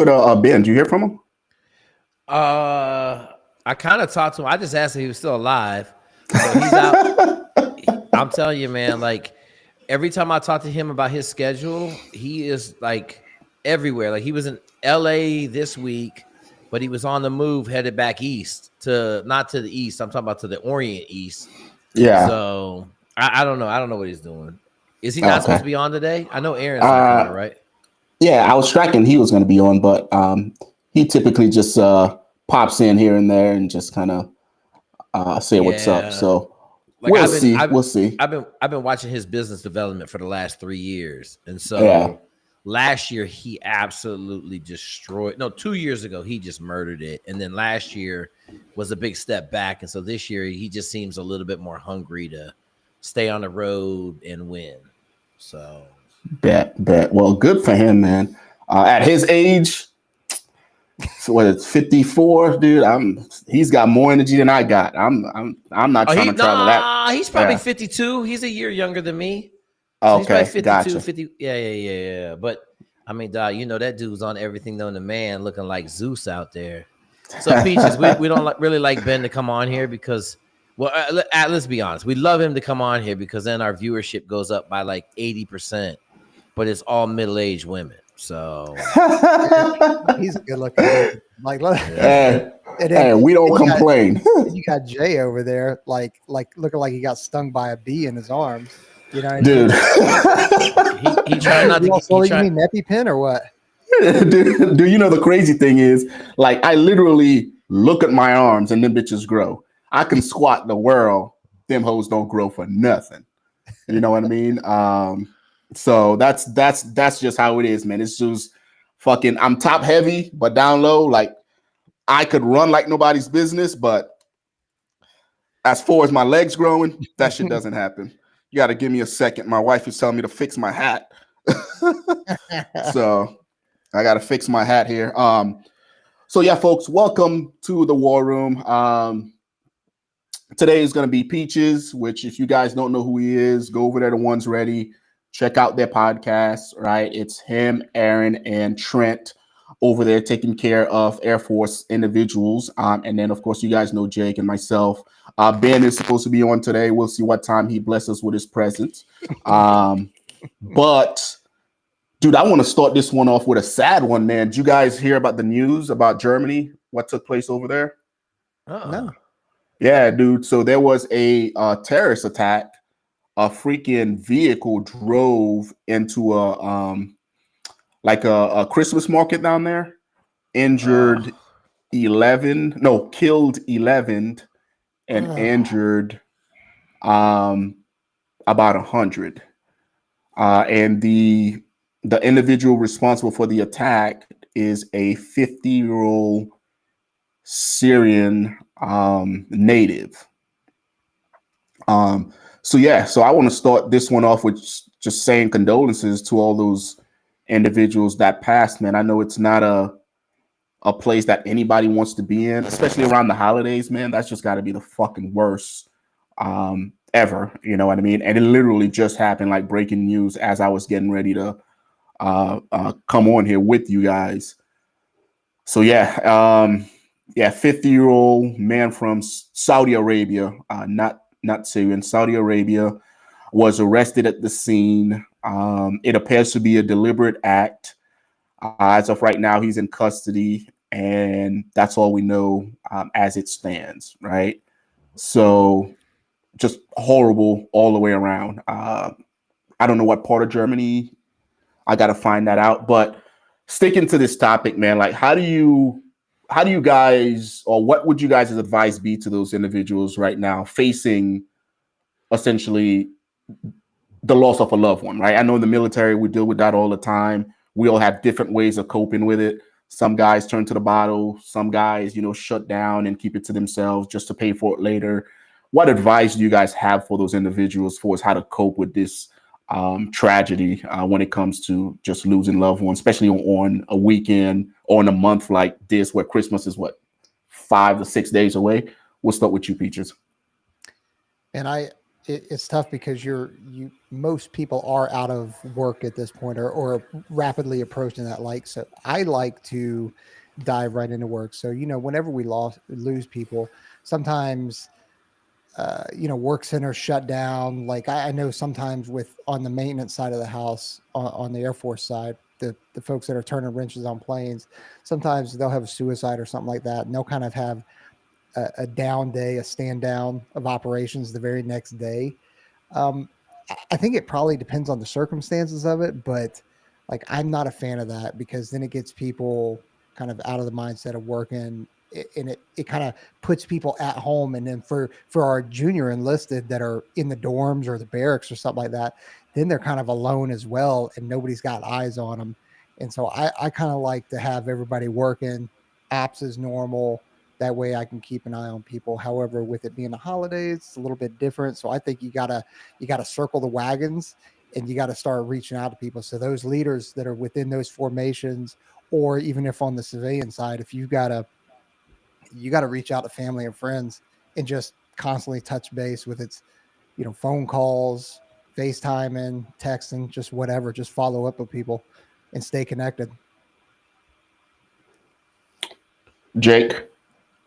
with Ben? Did you hear from him? I kind of talked to him. I just asked if he was still alive. So he's out. I'm telling you, man, like every time I talk to him about his schedule, he is like everywhere. Like he was in LA this week, but he was on the move headed back east not to the east. I'm talking about to the Orient East. Yeah. So I don't know. I don't know what he's doing. Is he not supposed to be on today? I know Aaron's not coming, right? Yeah, I was tracking he was going to be on, but he typically just pops in here and there and just kind of say what's up. So like we'll see. I've been watching his business development for the last 3 years, and so last year he absolutely destroyed. No, 2 years ago he just murdered it, and then last year was a big step back, and so this year he just seems a little bit more hungry to stay on the road and win. So bet. Well, good for him, man. At his age, so what, it's 54, dude. He's got more energy than I got. I'm not trying to travel that. He's probably 52. He's a year younger than me. So okay, he's 52, gotcha. 50. Yeah. But I mean, dog, you know that dude's on Everything Known to Man, looking like Zeus out there. So Peaches, we don't really like Ben to come on here because, well, let's be honest, we love him to come on here because then our viewership goes up by like 80%, but it's all middle-aged women. So he's a good looking. Like, hey, we don't complain. You got Jay over there, like looking like he got stung by a bee in his arms. You know, dude. he trying not to. You mean EpiPen or what? Dude, you know the crazy thing is, like, I literally look at my arms and them bitches grow. I can squat the world, them hoes don't grow for nothing. You know what I mean? So that's just how it is, man. It's just fucking, I'm top heavy, but down low, like I could run like nobody's business, but as far as my legs growing, that shit doesn't happen. You got to give me a second. My wife is telling me to fix my hat. So I got to fix my hat here. So yeah, folks, welcome to the War Room. Today is going to be Peaches, which if you guys don't know who he is, go over there to One's Ready. Check out their podcast, right? It's him, Aaron, and Trent over there taking care of Air Force individuals. And then, of course, you guys know Jake and myself. Ben is supposed to be on today. We'll see what time he blesses us with his presence. But, dude, I want to start this one off with a sad one, man. Did you guys hear about the news about Germany? What took place over there? No. Yeah, dude. So there was a terrorist attack. A freaking vehicle drove into a Christmas market down there, killed 11 and injured about 100. And the individual responsible for the attack is a 50-year-old Syrian native. So I want to start this one off with just saying condolences to all those individuals that passed, man. I know it's not a place that anybody wants to be in, especially around the holidays, man. That's just got to be the fucking worst ever. You know what I mean? And it literally just happened, like breaking news as I was getting ready to come on here with you guys. So 50-year-old man from Saudi Arabia, not Syrian, Saudi Arabia, was arrested at the scene. It appears to be a deliberate act. As of right now, he's in custody, and that's all we know as it stands, right? So just horrible all the way around. I don't know what part of Germany. I got to find that out. But sticking to this topic, man, like how do you guys, or what would you guys' advice be to those individuals right now facing essentially the loss of a loved one, right? I know in the military, we deal with that all the time. We all have different ways of coping with it. Some guys turn to the bottle. Some guys, shut down and keep it to themselves just to pay for it later. What advice do you guys have for those individuals for how to cope with this tragedy when it comes to just losing loved ones, especially on a weekend or in a month like this where Christmas is 5 to 6 days away? We'll start with you, Peaches. And it's tough because most people are out of work at this point, or rapidly approaching that. Like, so I like to dive right into work. So, whenever we lose people, sometimes, work centers shut down. Like I know sometimes on the maintenance side of the house, on the Air Force side, the folks that are turning wrenches on planes, sometimes they'll have a suicide or something like that. And they'll kind of have a down day, a stand down of operations the very next day. I think it probably depends on the circumstances of it, but like I'm not a fan of that, because then it gets people kind of out of the mindset of working, and it kind of puts people at home. And then for our junior enlisted that are in the dorms or the barracks or something like that, then they're kind of alone as well, and nobody's got eyes on them. And so I kind of like to have everybody working, ops as normal. That way I can keep an eye on people. However, with it being the holidays, it's a little bit different. So I think you gotta circle the wagons, and you got to start reaching out to people. So those leaders that are within those formations, or even if on the civilian side, if you got to reach out to family and friends, and just constantly touch base with its, phone calls, FaceTiming, texting, just whatever, just follow up with people and stay connected. Jake.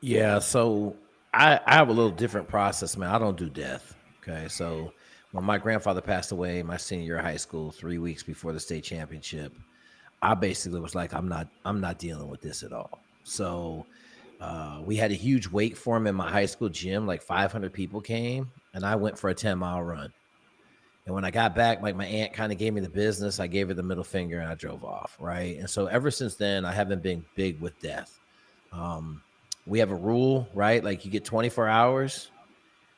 Yeah, so I have a little different process, man. I don't do death. Okay, so when my grandfather passed away, my senior year of high school, 3 weeks before the state championship, I basically was like, I'm not dealing with this at all. So we had a huge wake for him in my high school gym. Like 500 people came, and I went for a 10-mile run. And when I got back, like my aunt kind of gave me the business. I gave her the middle finger, and I drove off. Right. And so ever since then, I haven't been big with death. We have a rule, right? Like you get 24 hours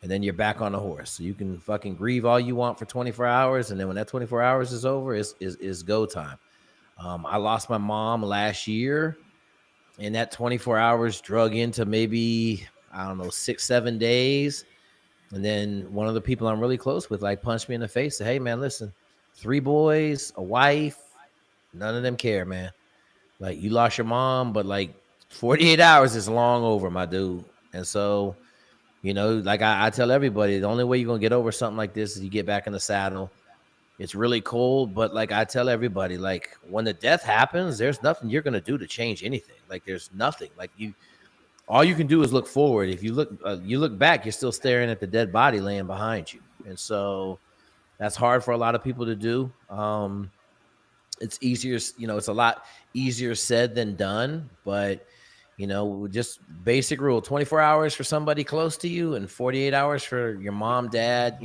and then you're back on the horse. So you can fucking grieve all you want for 24 hours. And then when that 24 hours is over, is go time. I lost my mom last year, and that 24 hours drug into maybe, I don't know, 6-7 days. And then one of the people I'm really close with, like, punched me in the face. Said, hey, man, listen, 3 boys, a wife, none of them care, man. Like, you lost your mom, but like 48 hours is long over, my dude. And so, like I tell everybody, the only way you're going to get over something like this is you get back in the saddle. It's really cold, but like I tell everybody, like when the death happens, there's nothing you're going to do to change anything. Like there's nothing. Like all you can do is look forward. If you look back, you're still staring at the dead body laying behind you. And so that's hard for a lot of people to do. It's easier, it's a lot easier said than done, but just basic rule, 24 hours for somebody close to you and 48 hours for your mom, dad.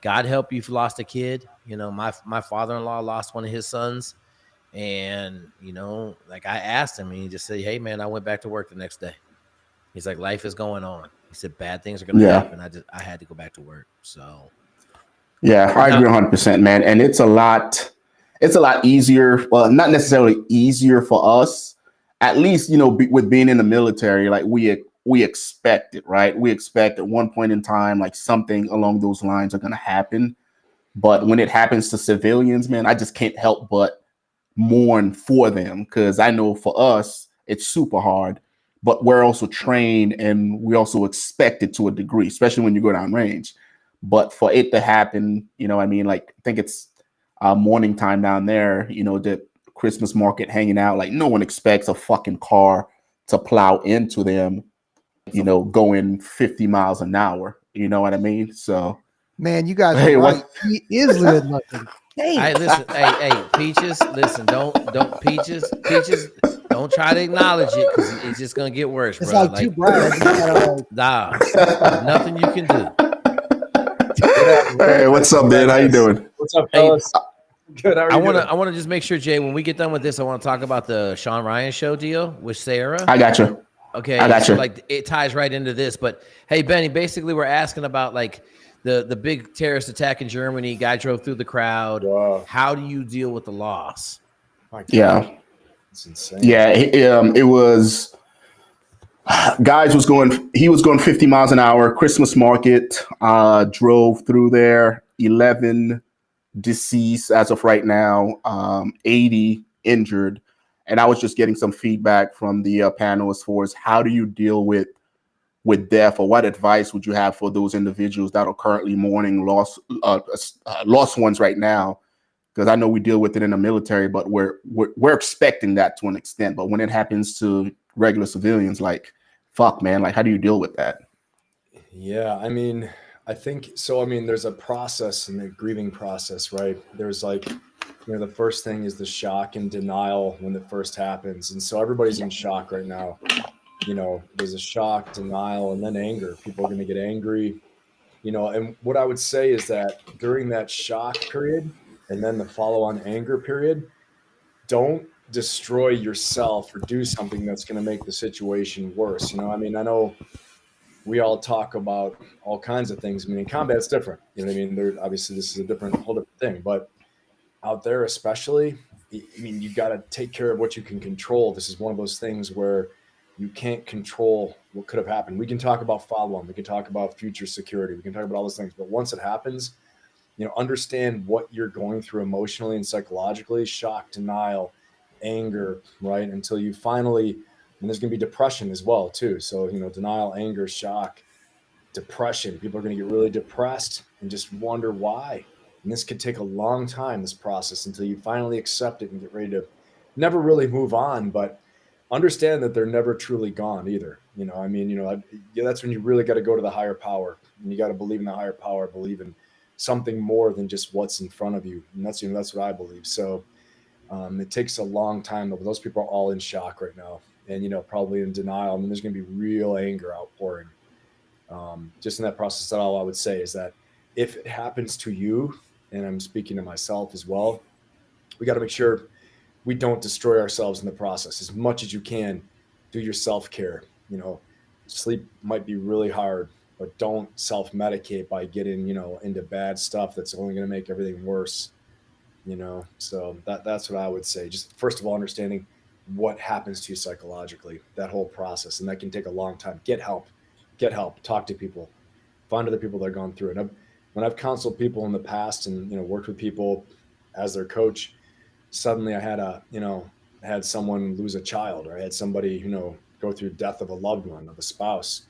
God help you if you lost a kid. My father-in-law lost one of his sons, and like I asked him, and he just said, hey man, I went back to work the next day. He's like, life is going on. He said bad things are going to happen. I had to go back to work. So yeah, I agree 100%, man. And it's a lot easier. Well, not necessarily easier for us, at least, with being in the military. Like we expect it, right? We expect at one point in time, like something along those lines are going to happen. But when it happens to civilians, man, I just can't help but mourn for them, because I know for us, it's super hard, but we're also trained and we also expect it to a degree, especially when you go down range. But for it to happen, like I think it's morning time down there, the Christmas market hanging out, like no one expects a fucking car to plow into them, going 50 miles an hour. You know what I mean? So, man, you guys are right. He is good looking. Hey, listen, hey, Peaches, listen, don't Peaches, don't try to acknowledge it, because it's just gonna get worse, it's bro. Like too bright. Nah, nothing you can do. Hey, what's up, man? How you doing? What's up, fellas? Good. How are you I want to just make sure, Jay, when we get done with this, I want to talk about the Sean Ryan show deal with Sarah. I got you. Okay, I got so you. like it ties right into this. But hey, Benny, basically we're asking about like the big terrorist attack in Germany. Guy drove through the crowd. Wow. How do you deal with the loss? My God. Yeah, it's insane. Yeah, it was. He was going 50 miles an hour. Christmas market, drove through there. 11 deceased as of right now. 80 injured. And I was just getting some feedback from the panel as far as how do you deal with with death, or what advice would you have for those individuals that are currently mourning lost ones right now? Because I know we deal with it in the military, but we're expecting that to an extent. But when it happens to regular civilians, like, fuck, man, like, how do you deal with that? Yeah, I mean, I think so. I mean, there's a process in the grieving process, right? There's like, the first thing is the shock and denial when it first happens. And so everybody's in shock right now. There's a shock, denial, and then anger. People are going to get angry, and what I would say is that during that shock period and then the follow-on anger period, don't destroy yourself or do something that's going to make the situation worse. I mean, I know we all talk about all kinds of things. I mean, in combat, it's different. You know what I mean? Obviously, this is a whole different thing. But out there, especially, I mean, you got to take care of what you can control. This is one of those things where you can't control what could have happened. We can talk about follow-on. We can talk about future security. We can talk about all those things. But once it happens, understand what you're going through emotionally and psychologically, shock, denial, anger, right? Until you finally, and there's going to be depression as well, too. So, denial, anger, shock, depression. People are going to get really depressed and just wonder why. And this could take a long time, this process, until you finally accept it and get ready to never really move on. But understand that they're never truly gone either. I mean, that's when you really got to go to the higher power, and you got to believe in the higher power, believe in something more than just what's in front of you. And that's, that's what I believe. So it takes a long time, but those people are all in shock right now and, probably in denial. I mean, there's going to be real anger outpouring. Just in that process, that all I would say is that if it happens to you, and I'm speaking to myself as well, we got to make sure we don't destroy ourselves in the process. As much as you can, do your self-care. Sleep might be really hard, but don't self-medicate by getting, into bad stuff that's only going to make everything worse. So that's what I would say. Just first of all, understanding what happens to you psychologically, that whole process, and that can take a long time. Get help, talk to people, find other people that have gone through it. When I've counseled people in the past and, worked with people as their coach, suddenly I had someone lose a child, or I had somebody, go through death of a loved one, of a spouse.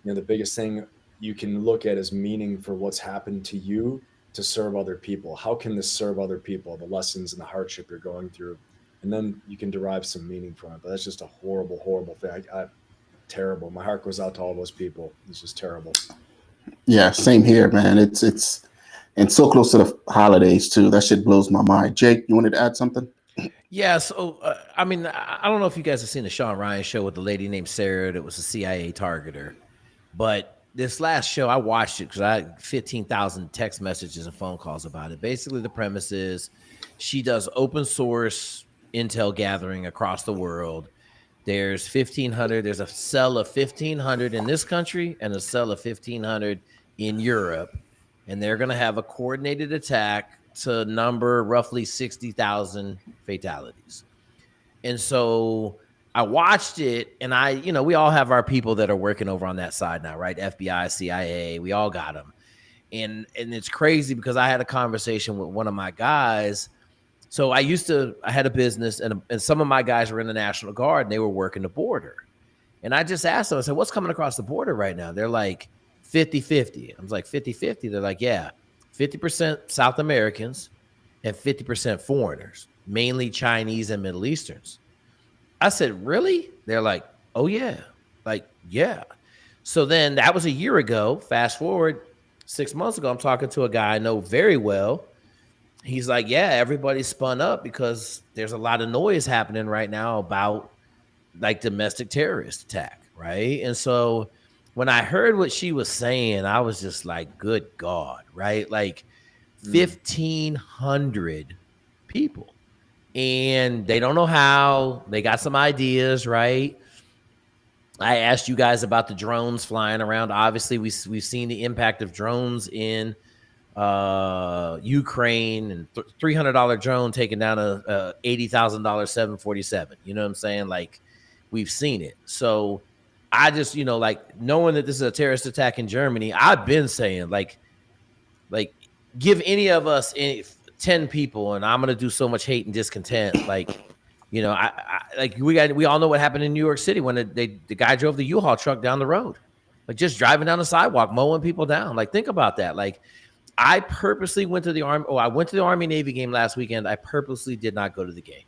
The biggest thing you can look at is meaning for what's happened to you to serve other people. How can this serve other people, the lessons and the hardship you're going through? And then you can derive some meaning from it. But that's just a horrible, horrible thing. Terrible. My heart goes out to all those people. It's just terrible. Yeah, same here, man. It's and so close to the holidays too. That shit blows my mind. Jake, you wanted to add something? Yeah, so I mean, I don't know if you guys have seen the Sean Ryan show with the lady named Sarah that was a CIA targeter, but this last show I watched it because I had 15,000 text messages and phone calls about it. Basically, the premise is she does open source intel gathering across the world. There's 1,500. There's a cell of 1,500 in this country and a cell of 1,500 in Europe, and they're going to have a coordinated attack to number roughly 60,000 fatalities. And so I watched it, and we all have our people that are working over on that side now, right? FBI, CIA, we all got them. And it's crazy because I had a conversation with one of my guys. So I had a business, and some of my guys were in the National Guard, and they were working the border. And I just asked them, I said, what's coming across the border right now? They're like 50-50. I was like, 50-50? They're like, yeah. 50% South Americans and 50% foreigners, mainly Chinese and Middle Easterns. I said, really? They're like, oh, yeah. Like, yeah. So then that was a year ago. Fast forward 6 months ago, I'm talking to a guy I know very well. He's like, yeah, everybody's spun up because there's a lot of noise happening right now about like domestic terrorist attack, right? And so when I heard what she was saying, I was just like, good God, right? Like 1,500 people. And they don't know how. They got some ideas, right? I asked you guys about the drones flying around. Obviously, we've seen the impact of drones in Ukraine, and $300 drone taking down a $80,000 747. You know what I'm saying? Like, we've seen it. So I just, like, knowing that this is a terrorist attack in Germany, I've been saying, like give any of us 10 people, and I'm gonna do so much hate and discontent. Like, we all know what happened in New York City when the guy drove the U-Haul truck down the road. Like just driving down the sidewalk, mowing people down. Like think about that. Like I purposely went to the Army. Oh, I went to the Army Navy game last weekend. I purposely did not go to the game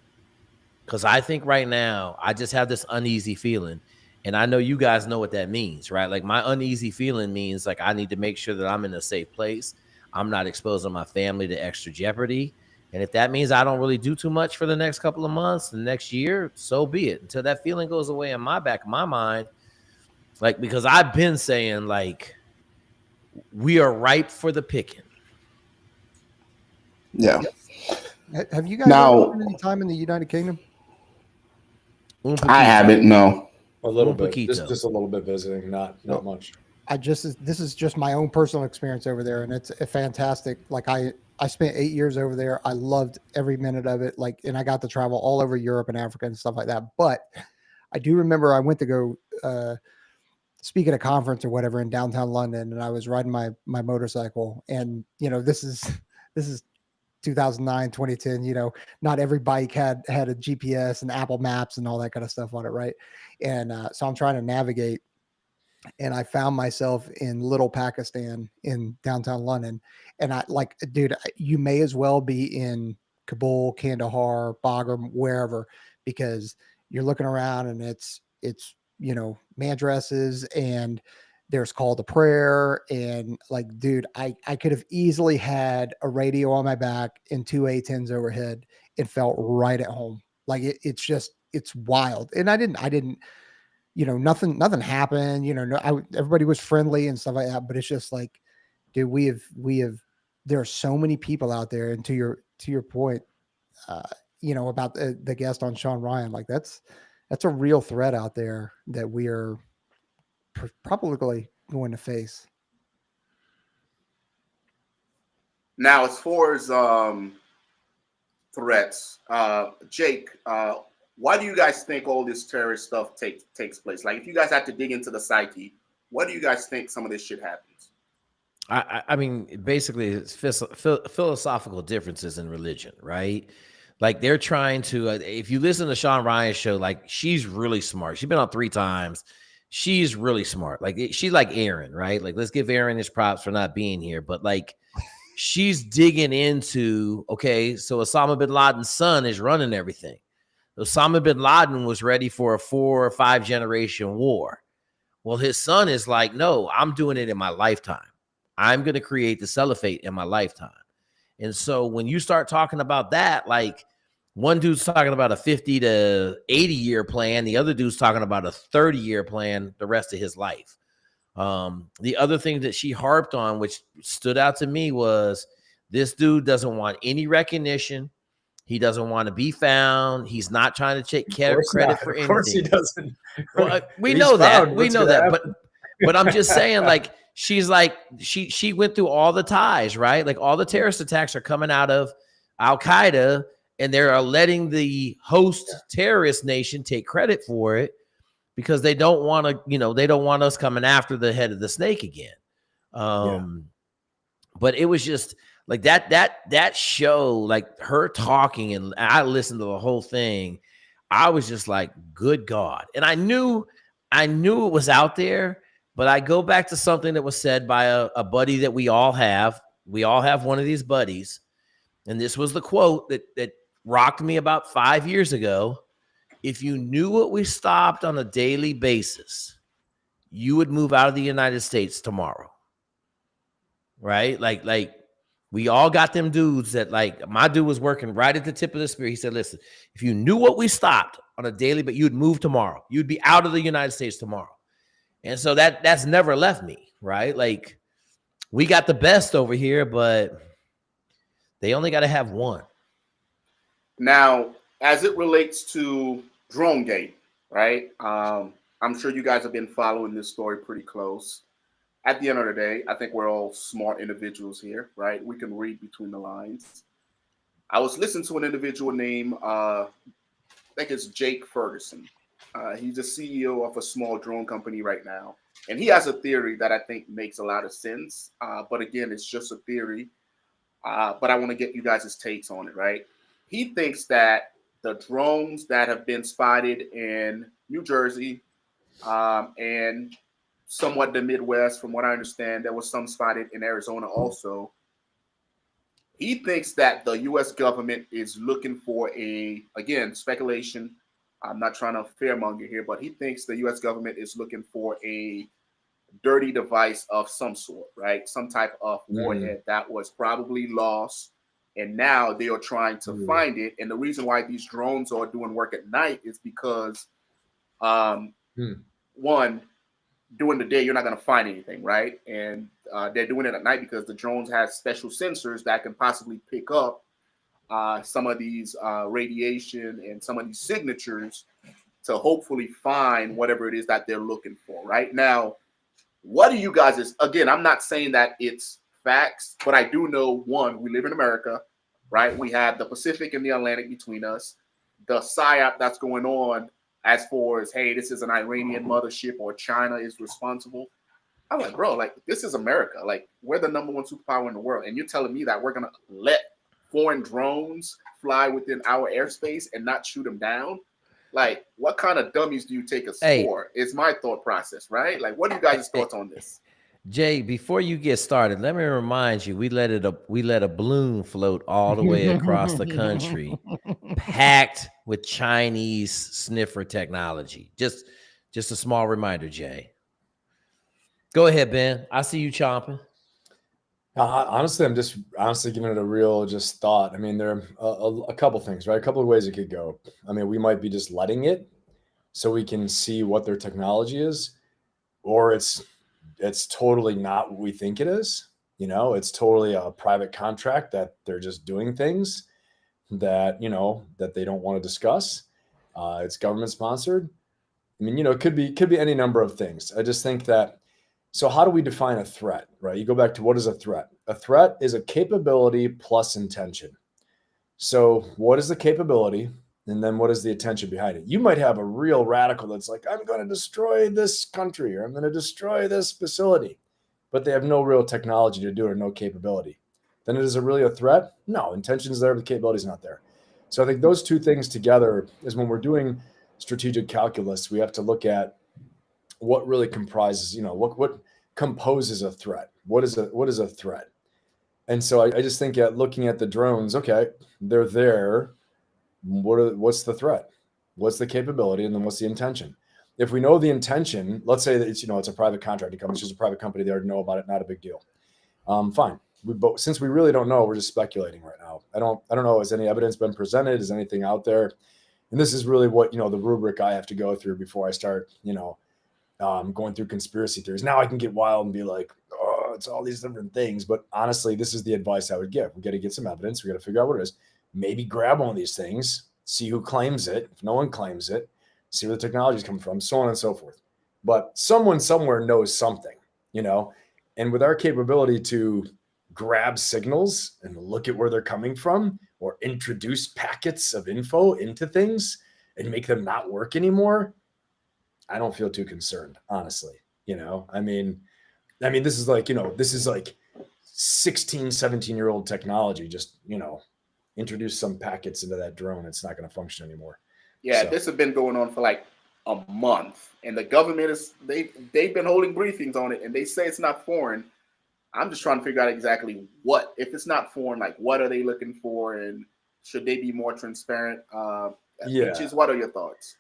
because I think right now I just have this uneasy feeling. And I know you guys know what that means, right? Like my uneasy feeling means like I need to make sure that I'm in a safe place. I'm not exposing my family to extra jeopardy. And if that means I don't really do too much for the next couple of months, the next year, so be it. Until that feeling goes away in my back of my mind. Like, because I've been saying, like, we are ripe for the picking. Yeah. Have you guys Now- ever spent any time in the United Kingdom? I haven't. No. A little Un bit, poquito. just a little bit visiting, not much. This is just my own personal experience over there, and it's a fantastic. Like I spent 8 years over there. I loved every minute of it. Like, and I got to travel all over Europe and Africa and stuff like that. But I do remember I went to go speak at a conference or whatever in downtown London, and I was riding my motorcycle, and this is 2009, 2010, not every bike had a GPS and Apple Maps and all that kind of stuff on it, right? And so I'm trying to navigate, and I found myself in Little Pakistan in downtown London, and dude, you may as well be in Kabul, Kandahar, Bagram, wherever, because you're looking around and it's man dresses, and there's call to prayer, and like, dude, I could have easily had a radio on my back and 2 A10s overhead and felt right at home. Like it's wild. And I didn't, nothing happened, everybody was friendly and stuff like that. But it's just like, dude, we have, there are so many people out there. And to your point, about the guest on Sean Ryan, like that's a real threat out there that we are probably going to face. Now, as far as threats, Jake, why do you guys think all this terrorist stuff takes place? Like, if you guys had to dig into the psyche, why do you guys think some of this shit happens? I mean, basically, it's philosophical differences in religion, right? Like they're trying to. If you listen to Sean Ryan's show, like she's really smart. She's been on 3 times. She's really smart. Like she's like Aaron, right? Like let's give Aaron his props for not being here, but like she's digging into, okay, so Osama bin Laden's son is running everything. Osama bin Laden was ready for a 4 or 5 generation war. Well, his son is like, no, I'm doing it in my lifetime. I'm going to create the caliphate in my lifetime. And so when you start talking about that, like one dude's talking about a 50 to 80 year plan. The other dude's talking about a 30-year plan the rest of his life. The other thing that she harped on, which stood out to me, was this dude doesn't want any recognition. He doesn't want to be found. He's not trying to take credit for anything. Of course he doesn't. Well, we know that. We know that. But I'm just saying, like, she's like, she went through all the ties, right? Like all the terrorist attacks are coming out of Al-Qaeda, and they're letting the host terrorist nation take credit for it because they don't want to, they don't want us coming after the head of the snake again. But it was just like that show, like her talking, and I listened to the whole thing. I was just like, good God. And I knew it was out there, but I go back to something that was said by a buddy that we all have. We all have one of these buddies. And this was the quote that rocked me about 5 years ago. If you knew what we stopped on a daily basis, you would move out of the United States tomorrow. Right? Like we all got them dudes that, like, my dude was working right at the tip of the spear. He said, listen, if you knew what we stopped on a daily, but you'd move tomorrow. You'd be out of the United States tomorrow. And so that's never left me, right? Like, we got the best over here, but they only got to have one. Now, as it relates to DroneGate, right? I'm sure you guys have been following this story pretty close. At the end of the day, I think we're all smart individuals here, right? We can read between the lines. I was listening to an individual named, I think it's Jake Ferguson. He's the CEO of a small drone company right now. And he has a theory that I think makes a lot of sense. But again, it's just a theory. But I want to get you guys' takes on it, right? He thinks that the drones that have been spotted in New Jersey and somewhat the Midwest. From what I understand, there was some spotted in Arizona also. He thinks that the U.S. government is looking for again, speculation. I'm not trying to fearmonger here, but he thinks the U.S. government is looking for a dirty device of some sort, right? Some type of warhead that was probably lost. And now they are trying to find it. And the reason why these drones are doing work at night is because, one, during the day, you're not going to find anything, right? And they're doing it at night because the drones have special sensors that can possibly pick up some of these radiation and some of these signatures to hopefully find whatever it is that they're looking for. Right now, what do you guys again, I'm not saying that it's facts, but I do know, one, we live in America, right? We have the Pacific and the Atlantic between us. The psyop that's going on as far as, hey, this is an Iranian mothership or China is responsible. I'm like, bro, like, this is America. Like, we're the number one superpower in the world. And you're telling me that we're going to let foreign drones fly within our airspace and not shoot them down? Like, what kind of dummies do you take us for? It's my thought process, right? Like, what are you guys' thoughts on this? Jay, before you get started, let me remind you, we let a balloon float all the way across the country, packed with Chinese sniffer technology. Just a small reminder, Jay. Go ahead, Ben. I see you chomping. Honestly, I'm just giving it a real just thought. I mean, there are a couple things, right? A couple of ways it could go. I mean, we might be just letting it so we can see what their technology is, or it's totally not what we think it is. You know, it's totally a private contract that they're just doing things that, you know, that they don't want to discuss. It's government sponsored. I mean, you know, it could be any number of things. I just think that, so how do we define a threat, right? You go back to, what is a threat? A threat is a capability plus intention. So what is the capability? And then what is the intention behind it? You might have a real radical that's like, I'm going to destroy this country, or I'm going to destroy this facility, but they have no real technology to do it or no capability. Then is it really a threat? No, intention is there, but the capability is not there. So I think those two things together is when we're doing strategic calculus, we have to look at what really comprises, you know, what composes a threat. What is a threat? And so I just think looking at the drones, okay, they're there. What's the threat? What's the capability? And then what's the intention? If we know the intention, let's say that it's, you know, it's a private contracting company, it's just a private company, they already know about it, not a big deal. Fine. But since we really don't know, we're just speculating right now. I don't know, has any evidence been presented? Is anything out there? And this is really what, you know, the rubric I have to go through before I start, you know, going through conspiracy theories. Now I can get wild and be like, oh, it's all these different things. But honestly, this is the advice I would give. We got to get some evidence. We got to figure out what it is. Maybe grab one of these things, see who claims it. If no one claims it, see where the technology is coming from, so on and so forth. But someone somewhere knows something, you know, and with our capability to grab signals and look at where they're coming from, or introduce packets of info into things and make them not work anymore, I don't feel too concerned, honestly. You know, I mean, this is like, you know, this is like 16, 17-year-old technology. Just, you know, introduce some packets into that drone. It's not going to function anymore. Yeah, so this has been going on for like a month, and the government they've been holding briefings on it, and they say it's not foreign. I'm just trying to figure out exactly what, if it's not foreign, like what are they looking for, and should they be more transparent? Peaches, what are your thoughts?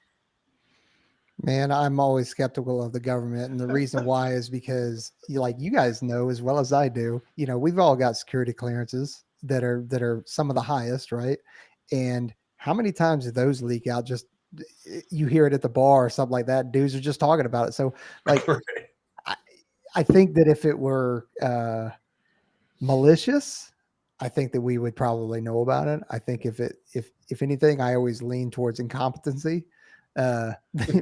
Man, I'm always skeptical of the government, and the reason why is because, you guys know as well as I do, you know, we've all got security clearances that are some of the highest, right? And how many times do those leak out? Just you hear it at the bar or something like that. Dudes are just talking about it. So, like, I think that if it were malicious, I think that we would probably know about it. I think if anything, I always lean towards incompetency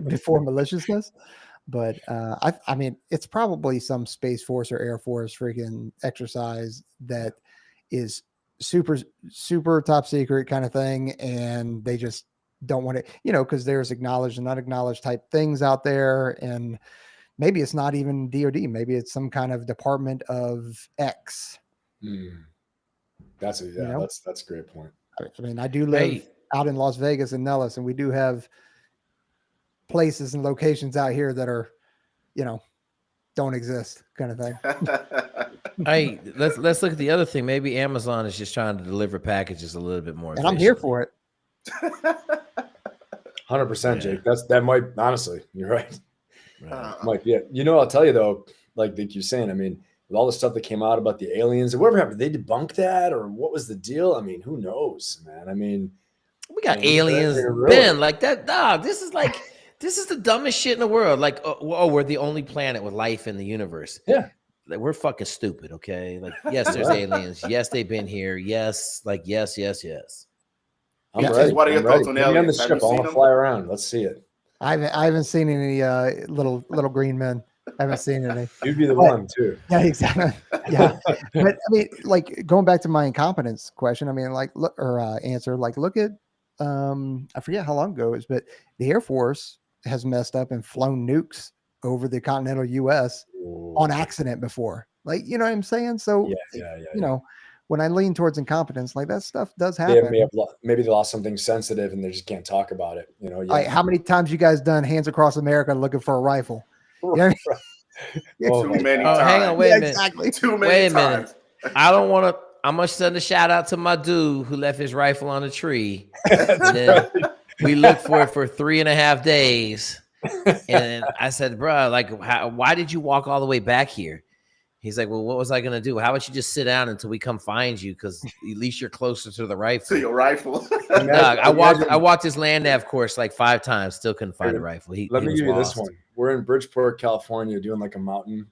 before maliciousness. But I mean, it's probably some Space Force or Air Force freaking exercise that is super, super top secret kind of thing. And they just don't want it, you know, because there's acknowledged and unacknowledged type things out there. And maybe it's not even DOD. Maybe it's some kind of Department of X. That's a great point. I mean, I do live out in Las Vegas and Nellis, and we do have places and locations out here that are, you know, don't exist kind of thing. Hey, let's look at the other thing. Maybe Amazon is just trying to deliver packages a little bit more. And I'm here for it. 100%, Jake. That might, honestly, you're right. Right. Might be it. I'll tell you though, like you're saying, I mean, with all the stuff that came out about the aliens or whatever happened, did they debunk that or what was the deal? I mean, who knows, man? I mean, we got aliens, Ben, like that. Dog, this is the dumbest shit in the world. Like, we're the only planet with life in the universe. Yeah. Like, we're fucking stupid, okay? Like, yes, there's aliens. Yes, they've been here. Yes, yes. I'm ready. What are your thoughts on aliens? On the ship. I want to fly around. Let's see it. I haven't seen any little green men. I haven't seen any. You'd be the one too. Yeah, exactly. Yeah, but I mean, like going back to my incompetence question. I mean, answer. Like, look at I forget how long ago it was, but the Air Force has messed up and flown nukes over the continental U.S. on accident before. Like, you know what I'm saying? So, when I lean towards incompetence, like that stuff does happen. Maybe they lost something sensitive and they just can't talk about it. Like, how many times you guys done Hands Across America looking for a rifle? You know what I mean? Too many times. Hang on, wait a minute. Exactly. Too many times. I don't want to. I'm gonna send a shout out to my dude who left his rifle on a tree. And then we looked for it for 3.5 days, and I said, "Bro, like, why did you walk all the way back here?" He's like, "Well, what was I gonna do? How about you just sit down until we come find you? Because at least you're closer to the rifle." To your rifle. I walked his land nav course like 5 times, still couldn't find a rifle. Let me give you this one. We're in Bridgeport, California, doing like a mountain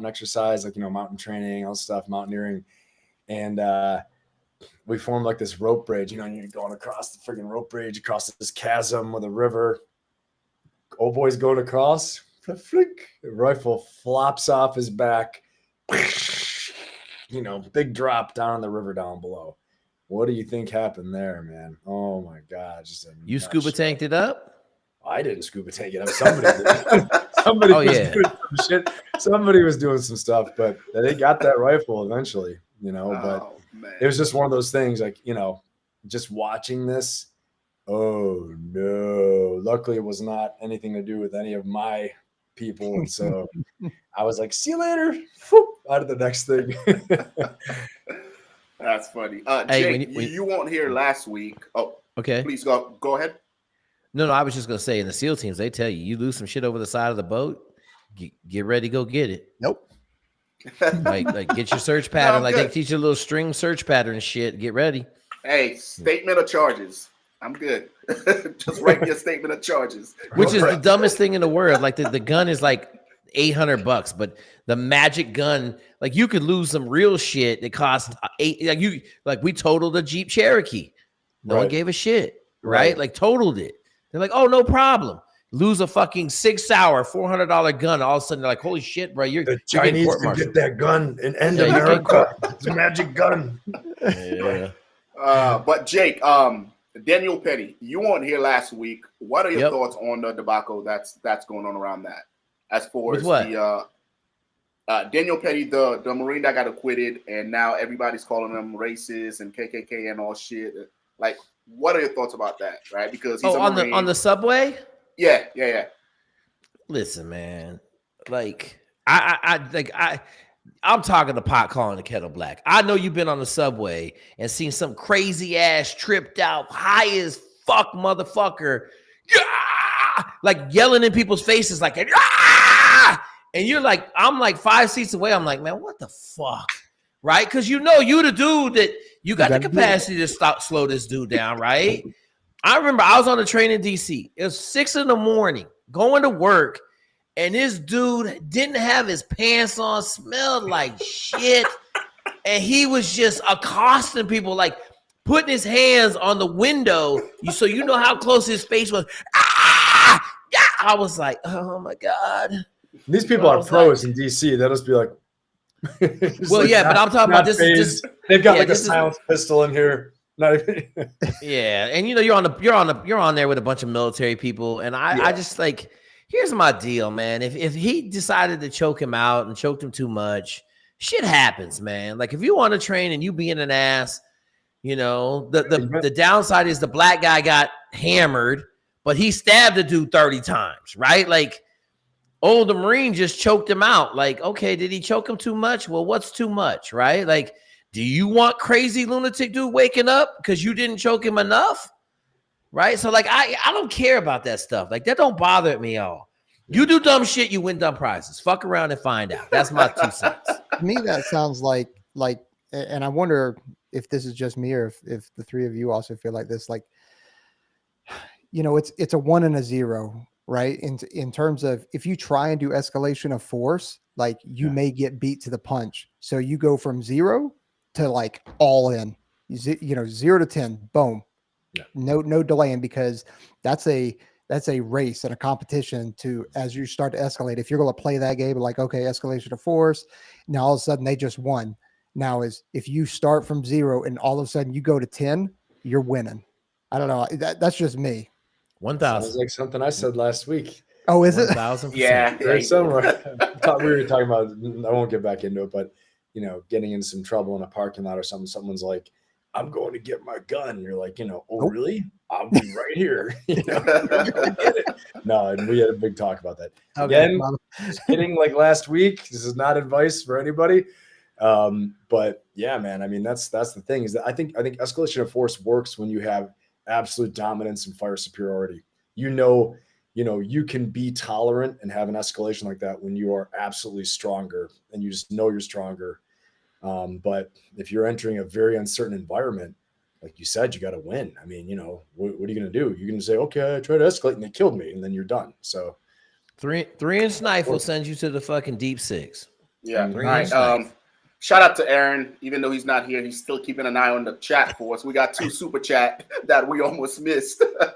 exercise, like mountain training, all stuff, mountaineering, and we formed like this rope bridge. You're going across the freaking rope bridge, across this chasm with a river. Old boy's going across. Flick, the rifle flops off his back. Big drop down in the river down below. What do you think happened there, man? Oh my God! You scuba tanked it up? I didn't scuba tank it up. Somebody did. Somebody was doing some shit. Somebody was doing some stuff, but they got that rifle eventually. But it was just one of those things. Like just watching this. Oh no! Luckily, it was not anything to do with any of my people, and so I was like, "See you later." Out of the next thing. That's funny. Jake, you weren't here last week. Oh, okay. Please go ahead. No, I was just gonna say in the SEAL teams, they tell you lose some shit over the side of the boat, get ready to go get it. Nope. like get your search pattern. They teach you a little string search pattern and shit. Get ready. Hey, statement of charges. I'm good. Just write your statement of charges. Which is the dumbest thing in the world. Like the gun is like $800, but the magic gun, like you could lose some real shit that cost $8. Like we totaled a Jeep Cherokee. No one gave a shit, right? Like totaled it. They're like, oh, no problem. Lose a fucking 6-hour $400 gun. All of a sudden, they're like, holy shit, bro! The Chinese can get that gun and end America. It's a magic gun. Yeah. But Jake, Daniel Petty, you weren't here last week. What are your thoughts on the debacle that's going on around that? As far as the Daniel Petty, the Marine that got acquitted, and now everybody's calling him racist and KKK and all shit. Like, what are your thoughts about that? Right? Because he's on the subway. Yeah. Listen, man. Like I'm talking the pot calling the kettle black. I know you've been on the subway and seen some crazy ass tripped out, high as fuck motherfucker, like yelling in people's faces, like, and you're like, I'm like 5 seats away. I'm like, man, what the fuck, right? Because you the dude that you got the capacity to slow this dude down, right? I remember I was on the train in DC. It was 6 a.m. going to work. And this dude didn't have his pants on, smelled like shit. And he was just accosting people, like putting his hands on the window. So you know how close his face was. I was like, oh my God. These people are pros in DC. They'll just be like, well, yeah, but I'm talking about this. They've got like a silenced pistol in here. Not even. Yeah. And you're on there with a bunch of military people. And I just like, here's my deal, man. If he decided to choke him out and choked him too much, shit happens, man. Like if you on a train and you being an ass, the downside is the black guy got hammered, but he stabbed the dude 30 times, right? Like oh, the Marine just choked him out. Like, okay, did he choke him too much? Well, what's too much, right? Like, do you want crazy lunatic dude waking up because you didn't choke him enough? Right? So, like, I don't care about that stuff. Like, that don't bother me at all. You do dumb shit, you win dumb prizes. Fuck around and find out. That's my 2 cents. To me, that sounds like, and I wonder if this is just me or if the three of you also feel like this. Like, it's a 1 and a 0, right? In terms of if you try and do escalation of force, like you may get beat to the punch. So you go from 0 to like all in, 0 to 10, boom. Yeah. No delaying, because that's a race and a competition to, as you start to escalate. If you're going to play that game, like, okay, escalation of force, now all of a sudden they just won. Now is if you start from 0 and all of a sudden you go to 10, you're winning. I don't know. That's just me. 1,000. Sounds like something I said last week. Oh, is it? 1,000%. Yeah, Very similar. We were talking about, I won't get back into it, but getting in some trouble in a parking lot or something. Someone's like, I'm going to get my gun. You're like, oh, Nope. really? I'll be right here. No, and we had a big talk about that. Okay, Again, just kidding, like last week. This is not advice for anybody. But yeah, man, I mean, that's the thing, is that I think escalation of force works when you have absolute dominance and fire superiority. You can be tolerant and have an escalation like that when you are absolutely stronger and you just know you're stronger. But if you're entering a very uncertain environment, like you said, you got to win. I mean, what are you going to do? You're going to say, okay, I tried to escalate and they killed me, and then you're done. So 3-inch knife will send you to the fucking deep 6. Yeah. 3-inch knife. Shout out to Aaron. Even though he's not here, he's still keeping an eye on the chat for us. We got 2 super chat that we almost missed. All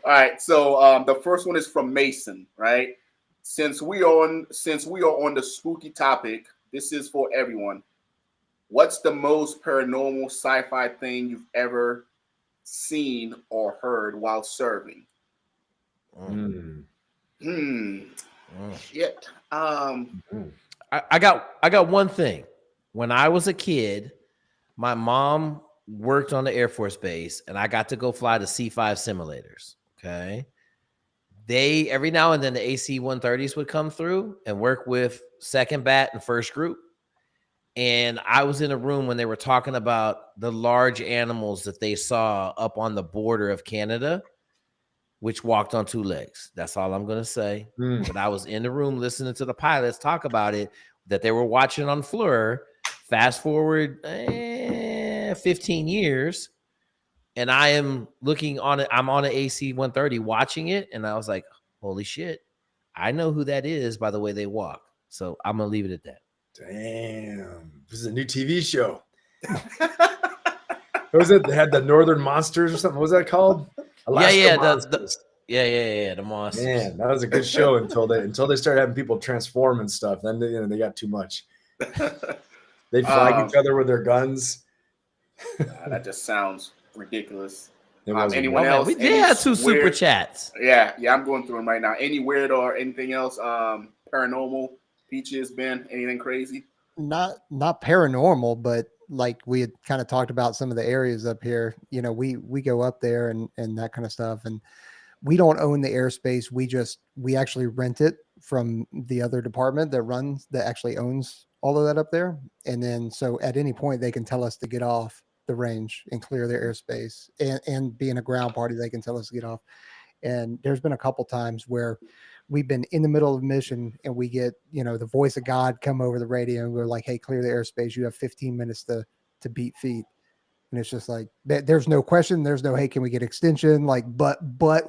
right. So the first one is from Mason, right? Since we are on the spooky topic, this is for everyone. What's the most paranormal sci-fi thing you've ever seen or heard while serving? Shit. I got one thing. When I was a kid, my mom worked on the Air Force Base, and I got to go fly the C-5 simulators. Okay. They every now and then the AC-130s would come through and work with 2nd Bat and 1st Group. And I was in a room when they were talking about the large animals that they saw up on the border of Canada, which walked on 2 legs. That's all I'm going to say. But I was in the room listening to the pilots talk about it, that they were watching on FLIR. Fast forward 15 years, and I am looking on it. I'm on an AC-130 watching it, and I was like, holy shit, I know who that is by the way they walk. So I'm going to leave it at that. Damn, this is a new TV show. What was it? They had the Northern Monsters or something. What was that called? Alaska Monsters. The monsters. Man, that was a good show until they started having people transform and stuff. Then they got too much. They flag each other with their guns. That just sounds ridiculous. Anyone else? We did have 2 super chats. Yeah, I'm going through them right now. Any weird or anything else? Paranormal, Peaches, Ben, anything crazy? Not paranormal, but like we had kind of talked about some of the areas up here. We go up there and that kind of stuff, and we don't own the airspace. We actually rent it from the other department that actually owns all of that up there. And then so at any point they can tell us to get off the range and clear their airspace, and being a ground party, they can tell us to get off. And there's been a couple times where we've been in the middle of a mission and we get, the voice of God come over the radio and we're like, hey, clear the airspace. You have 15 minutes to beat feet. And it's just like, there's no question. There's no, hey, can we get extension? Like, but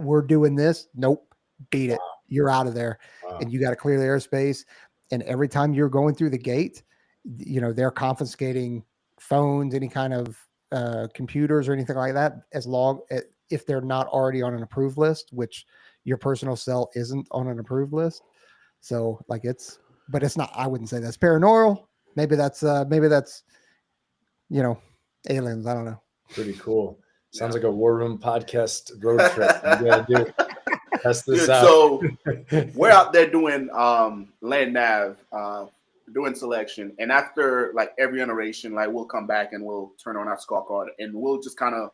we're doing this. Nope. Beat it. Wow. You're out of there. Wow. And you got to clear the airspace. And every time you're going through the gate, they're confiscating phones, any kind of computers or anything like that, if they're not already on an approved list, which your personal cell isn't on an approved list. So like but it's not, I wouldn't say that's paranormal. Maybe that's aliens. I don't know. Pretty cool. Sounds like a War Room podcast road trip. You gotta do. Test this out. So we're out there doing land nav, doing selection, and after like every iteration, like we'll come back and we'll turn on our scorecard and we'll just kind of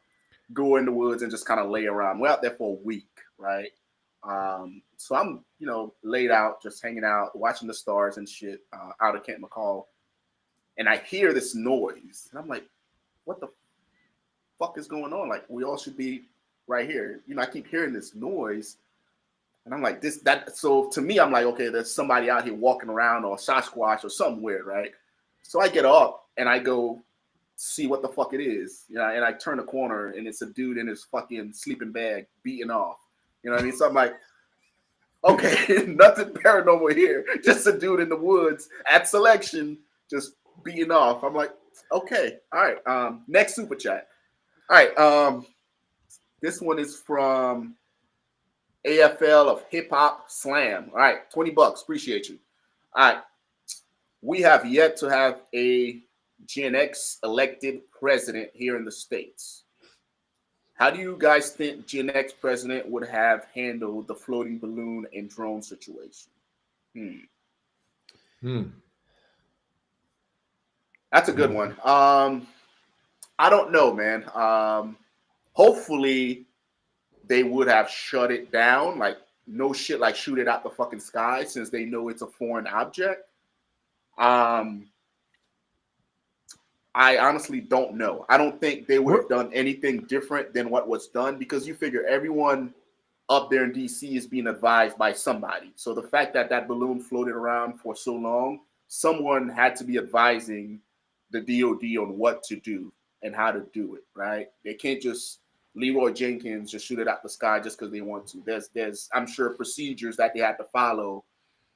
go in the woods and just kind of lay around. We're out there for a week, right? So I'm, laid out, just hanging out, watching the stars and shit out of Camp McCall. And I hear this noise. And I'm like, what the fuck is going on? Like, we all should be right here. I keep hearing this noise. And I'm like, so to me, I'm like, okay, there's somebody out here walking around or Sasquatch or something weird, right? So I get up and I go see what the fuck it is. And I turn the corner and it's a dude in his fucking sleeping bag beating off. You know what I mean? So I'm like, okay, nothing paranormal here. Just a dude in the woods at Selection just beating off. I'm like, okay, all right. Next super chat. All right. This one is from AFL of Hip Hop Slam. All right, $20. Appreciate you. All right. We have yet to have a Gen X elected president here in the States. How do you guys think Gen X president would have handled the floating balloon and drone situation? That's a good one. I don't know, man. Hopefully they would have shut it down, like no shit, like shoot it out the fucking sky, since they know it's a foreign object. I honestly don't know. I don't think they would have done anything different than what was done, because you figure everyone up there in DC is being advised by somebody. So the fact that that balloon floated around for so long, someone had to be advising the DOD on what to do and how to do it, right? They can't just Leroy Jenkins just shoot it out the sky just because they want to. There's I'm sure procedures that they had to follow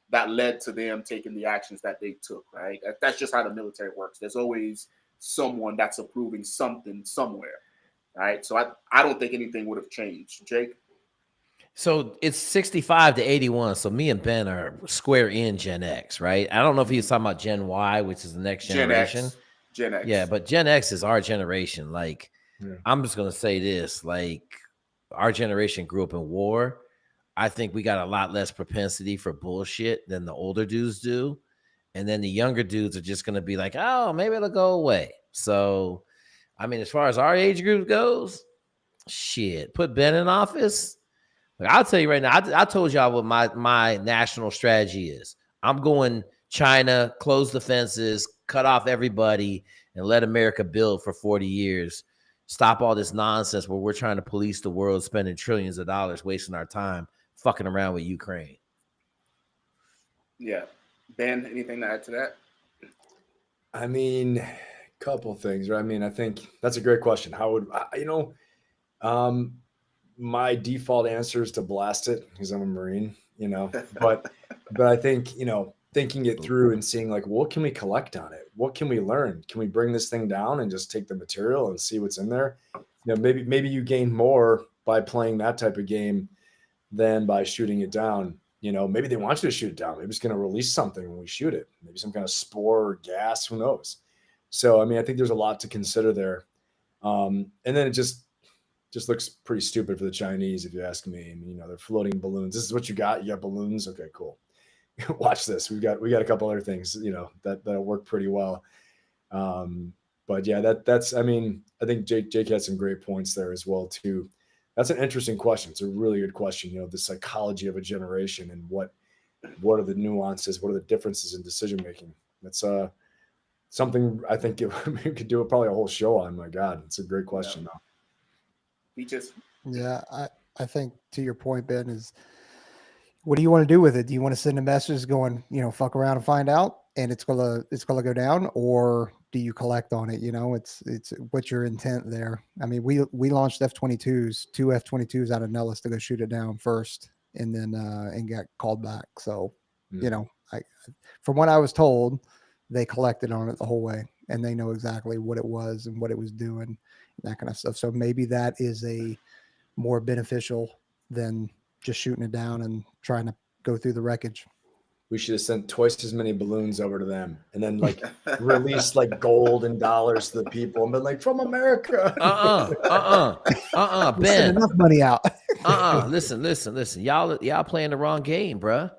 that led to them taking the actions that they took, right? That's just how the military works. There's always someone that's approving something somewhere, right? So I don't think anything would have changed. Jake? So it's 65 to 81. So me and Ben are square in Gen X, right? I don't know if he was talking about Gen Y, which is the next generation. Gen X. Yeah, but Gen X is our generation. Like, I'm just going to say this. Like, our generation grew up in war. I think we got a lot less propensity for bullshit than the older dudes do. And then the younger dudes are just going to be like, oh, maybe it'll go away. So, I mean, as far as our age group goes, shit, put Ben in office. Like, I'll tell you right now, I told y'all what my national strategy is. I'm going China, close the fences, cut off everybody, and let America build for 40 years. Stop all this nonsense where we're trying to police the world, spending trillions of dollars, wasting our time, fucking around with Ukraine. Yeah. Ben, anything to add to that? I mean, a couple things, right? I mean, I think that's a great question. How would, my default answer is to blast it because I'm a Marine, but I think, thinking it through and seeing like, what can we collect on it? What can we learn? Can we bring this thing down and just take the material and see what's in there? Maybe you gain more by playing that type of game than by shooting it down. Maybe they want you to shoot it down. Maybe it's going to release something when we shoot it. Maybe some kind of spore or gas, who knows? So, I mean, I think there's a lot to consider there. And then it just looks pretty stupid for the Chinese, if you ask me. I mean, they're floating balloons. This is what you got. You got balloons. Okay, cool. Watch this. We got a couple other things, that'll work pretty well. But yeah, that's, I mean, I think Jake had some great points there as well too. That's an interesting question. It's a really good question. The psychology of a generation and what are the nuances? What are the differences in decision making? That's something I think we could do probably a whole show on. My God, it's a great question. Yeah, I think to your point, Ben, is what do you want to do with it? Do you want to send a message going, fuck around and find out, and it's gonna go down, or do you collect on it? It's what's your intent there? I mean, we launched F-22s, two F-22s out of Nellis to go shoot it down first, and then and got called back. So, from what I was told, they collected on it the whole way, and they know exactly what it was and what it was doing, and that kind of stuff. So maybe that is a more beneficial than just shooting it down and trying to go through the wreckage. We should have sent twice as many balloons over to them and then released gold and dollars to the people and been like, from America. Ben. Send enough money out. Listen. Y'all playing the wrong game, bruh.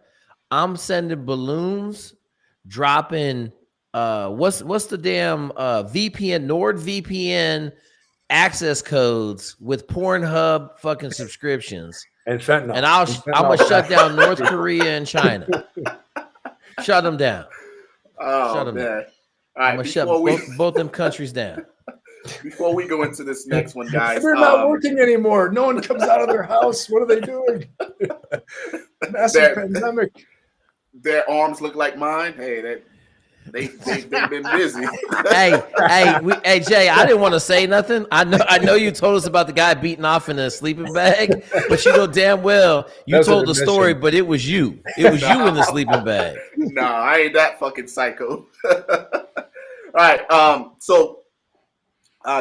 I'm sending balloons, dropping what's the damn VPN, NordVPN access codes with Pornhub fucking subscriptions. And fentanyl. And I'm gonna shut down North Korea and China. Shut them down. Oh Shut them man! down. All I'm right, gonna shut both them countries down. before we go into this next one, guys, They're not working anymore. No one comes out of their house. What are they doing? Massive pandemic. Their arms look like mine. Hey, they've been busy. hey, Jay, I didn't want to say nothing. I know you told us about the guy beating off in a sleeping bag, but you know damn well you told the story, but it was you. It was you in the sleeping bag. No, I ain't that fucking psycho. All right. So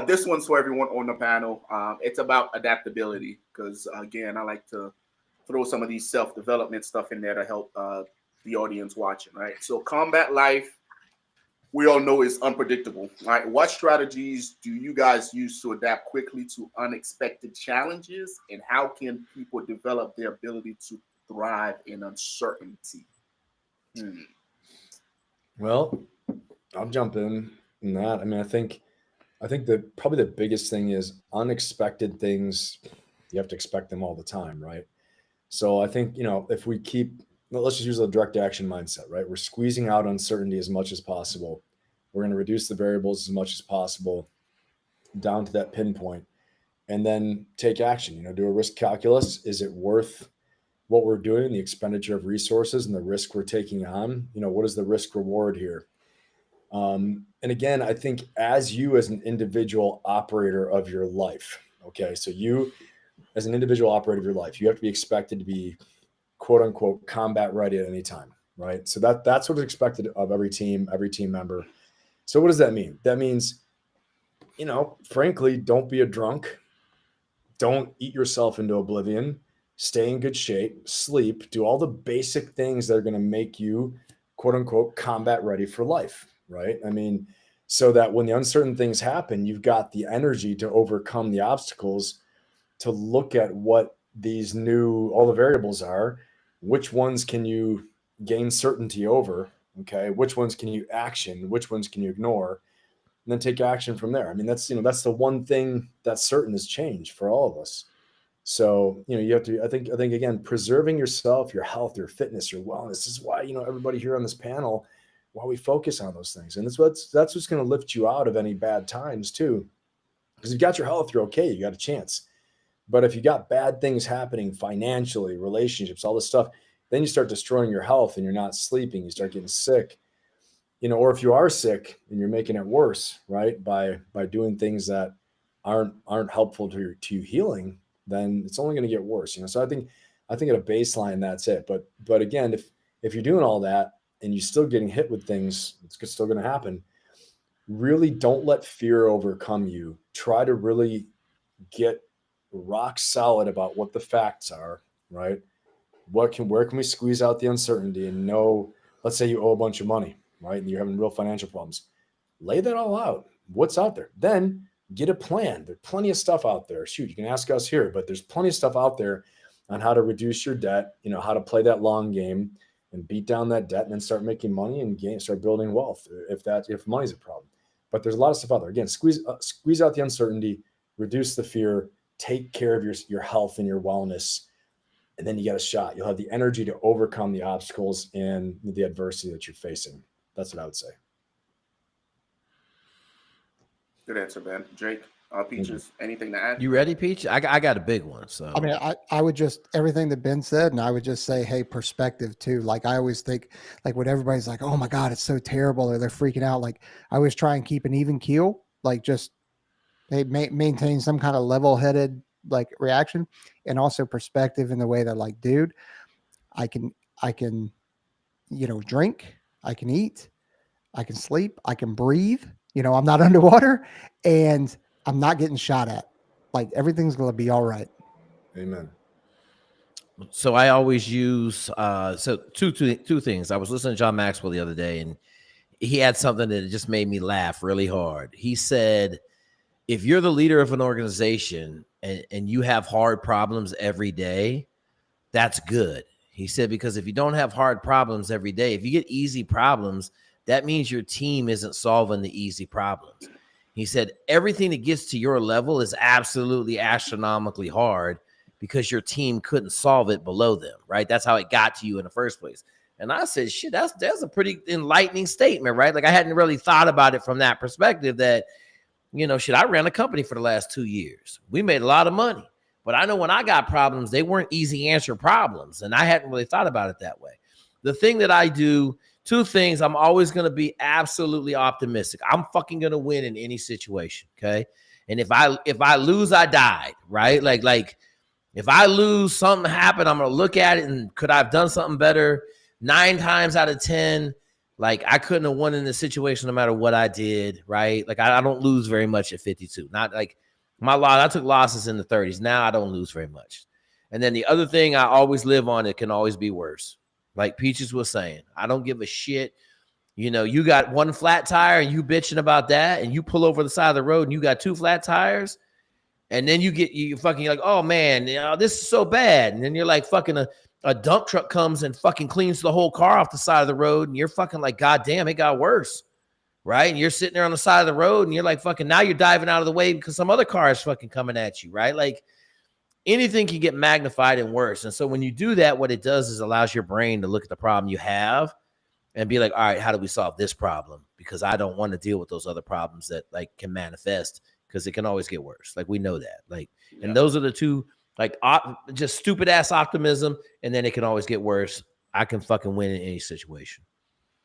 this one's for everyone on the panel. It's about adaptability because again, I like to throw some of these self-development stuff in there to help the audience watching. Right. So combat life, we all know is unpredictable. All right. What strategies do you guys use to adapt quickly to unexpected challenges, and how can people develop their ability to thrive in uncertainty? Well, I'll jump in that. I mean, I think that probably the biggest thing is unexpected things. You have to expect them all the time, right? So I think, if we let's just use a direct action mindset, right? We're squeezing out uncertainty as much as possible. We're going to reduce the variables as much as possible down to that pinpoint, and then take action. Do a risk calculus. Is it worth what we're doing, the expenditure of resources and the risk we're taking on? What is the risk reward here? And again, I think as an individual operator of your life, okay, so you as an individual operator of your life, you have to be expected to be quote unquote combat ready at any time, right? So that's what is expected of every team member. So what does that mean? That means, frankly, don't be a drunk. Don't eat yourself into oblivion. Stay in good shape, sleep, do all the basic things that are going to make you quote unquote combat ready for life, right? I mean, so that when the uncertain things happen, you've got the energy to overcome the obstacles, to look at what all the variables are. Which ones can you gain certainty over? Okay. Which ones can you action? Which ones can you ignore? And then take action from there. I mean, that's the one thing that's certain is change for all of us. So, you have to, I think again, preserving yourself, your health, your fitness, your wellness. This is why, everybody here on this panel, why we focus on those things. And that's what's going to lift you out of any bad times too. Because you've got your health, you're okay. You got a chance. But if you got bad things happening financially, relationships, all this stuff, then you start destroying your health and you're not sleeping. You start getting sick, or if you are sick and you're making it worse, right? By doing things that aren't helpful to you healing, then it's only going to get worse. So I think at a baseline, that's it. But again, if you're doing all that and you're still getting hit with things, it's still going to happen. Really don't let fear overcome you. Try to really get rock solid about what the facts are, right? Where can we squeeze out the uncertainty and know, let's say you owe a bunch of money, right? And you're having real financial problems. Lay that all out. What's out there? Then get a plan. There's plenty of stuff out there. Shoot, you can ask us here, but there's plenty of stuff out there on how to reduce your debt, how to play that long game and beat down that debt and then start making money and start building wealth if money's a problem. But there's a lot of stuff out there. Again, squeeze out the uncertainty, reduce the fear, take care of your health and your wellness, and then you get a shot. You'll have the energy to overcome the obstacles and the adversity that you're facing. That's what I would say. Good answer, Ben. Jake, Peaches, anything to add? You ready, Peach? I got a big one. So I mean, I would just, everything that Ben said, and I would just say, hey, perspective too. Like I always think, like when everybody's like, oh my God, it's so terrible, or they're freaking out. Like I always try and keep an even keel, like just maintain some kind of level-headed like reaction, and also perspective in the way that like, dude, I can, drink, I can eat, I can sleep, I can breathe. I'm not underwater and I'm not getting shot at. Like everything's going to be all right. Amen. So I always use two things. I was listening to John Maxwell the other day, and he had something that just made me laugh really hard. He said, if you're the leader of an organization and you have hard problems every day, that's good. He said, because if you don't have hard problems every day, if you get easy problems, that means your team isn't solving the easy problems. He said, everything that gets to your level is absolutely astronomically hard because your team couldn't solve it below them, right? That's how it got to you in the first place. And I said, shit, that's a pretty enlightening statement, right? Like I hadn't really thought about it from that perspective that, you know, shit, I ran a company for the last 2 years. We made a lot of money, but I know when I got problems, they weren't easy answer problems. And I hadn't really thought about it that way. The thing that I do, two things, I'm always going to be absolutely optimistic. I'm fucking going to win in any situation. Okay. And if I lose, I died, right? Like if I lose, something happened, I'm going to look at it and could I have done something better? 9 times out of 10, like I couldn't have won in this situation no matter what I did, right? Like I don't lose very much at 52. Not like my loss. I took losses in the 30s. Now I don't lose very much. And then the other thing I always live on, it can always be worse. Like Peaches was saying, I don't give a shit. You know, you got one flat tire and you bitching about that, and you pull over the side of the road and you got 2 flat tires. And then you fucking like, oh man, you know, this is so bad. And then you're like fucking a dump truck comes and fucking cleans the whole car off the side of the road. And you're fucking like, God damn, it got worse. Right. And you're sitting there on the side of the road and you're like, fucking, now you're diving out of the way because some other car is fucking coming at you. Right. Like anything can get magnified and worse. And so when you do that, what it does is allows your brain to look at the problem you have and be like, all right, how do we solve this problem? Because I don't want to deal with those other problems that like can manifest, because it can always get worse. Like we know that. Like, yeah. And those are the two, like just stupid ass optimism, and then it can always get worse. I can fucking win in any situation.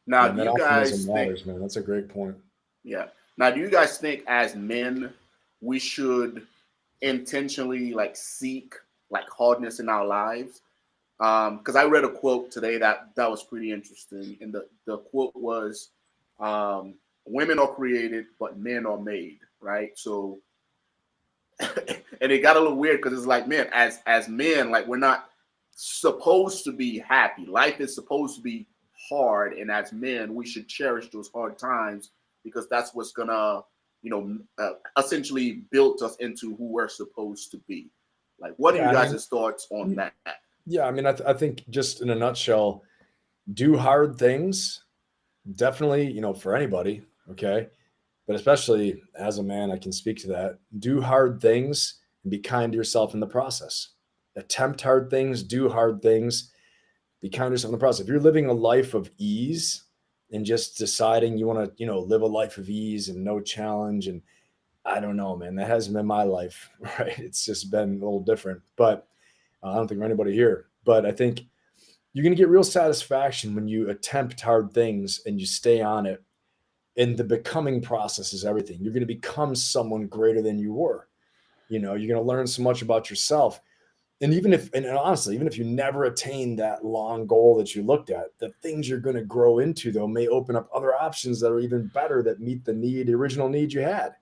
Now, do you guys matters, think, man? That's a great point. Yeah. Now, do you guys think as men we should intentionally like seek like hardness in our lives? Because I read a quote today that was pretty interesting, and the quote was, "Women are created, but men are made." Right? So, and it got a little weird because it's like, man, as men, like we're not supposed to be happy. Life is supposed to be hard, and as men, we should cherish those hard times because that's what's gonna, essentially build us into who we're supposed to be. Like, what are you guys' thoughts on that? Yeah, I mean, I think just in a nutshell, do hard things. Definitely, for anybody, okay? But especially as a man, I can speak to that. Do hard things and be kind to yourself in the process. Attempt hard things, do hard things, be kind to yourself in the process. If you're living a life of ease and just deciding you want to, live a life of ease and no challenge, and I don't know, man, that hasn't been my life, right? It's just been a little different. But I don't think we're anybody here. But I think you're going to get real satisfaction when you attempt hard things and you stay on it. And the becoming process is everything. You're going to become someone greater than you were. You're going to learn so much about yourself. And honestly, even if you never attain that long goal that you looked at, the things you're going to grow into, though, may open up other options that are even better, that meet the original need you had.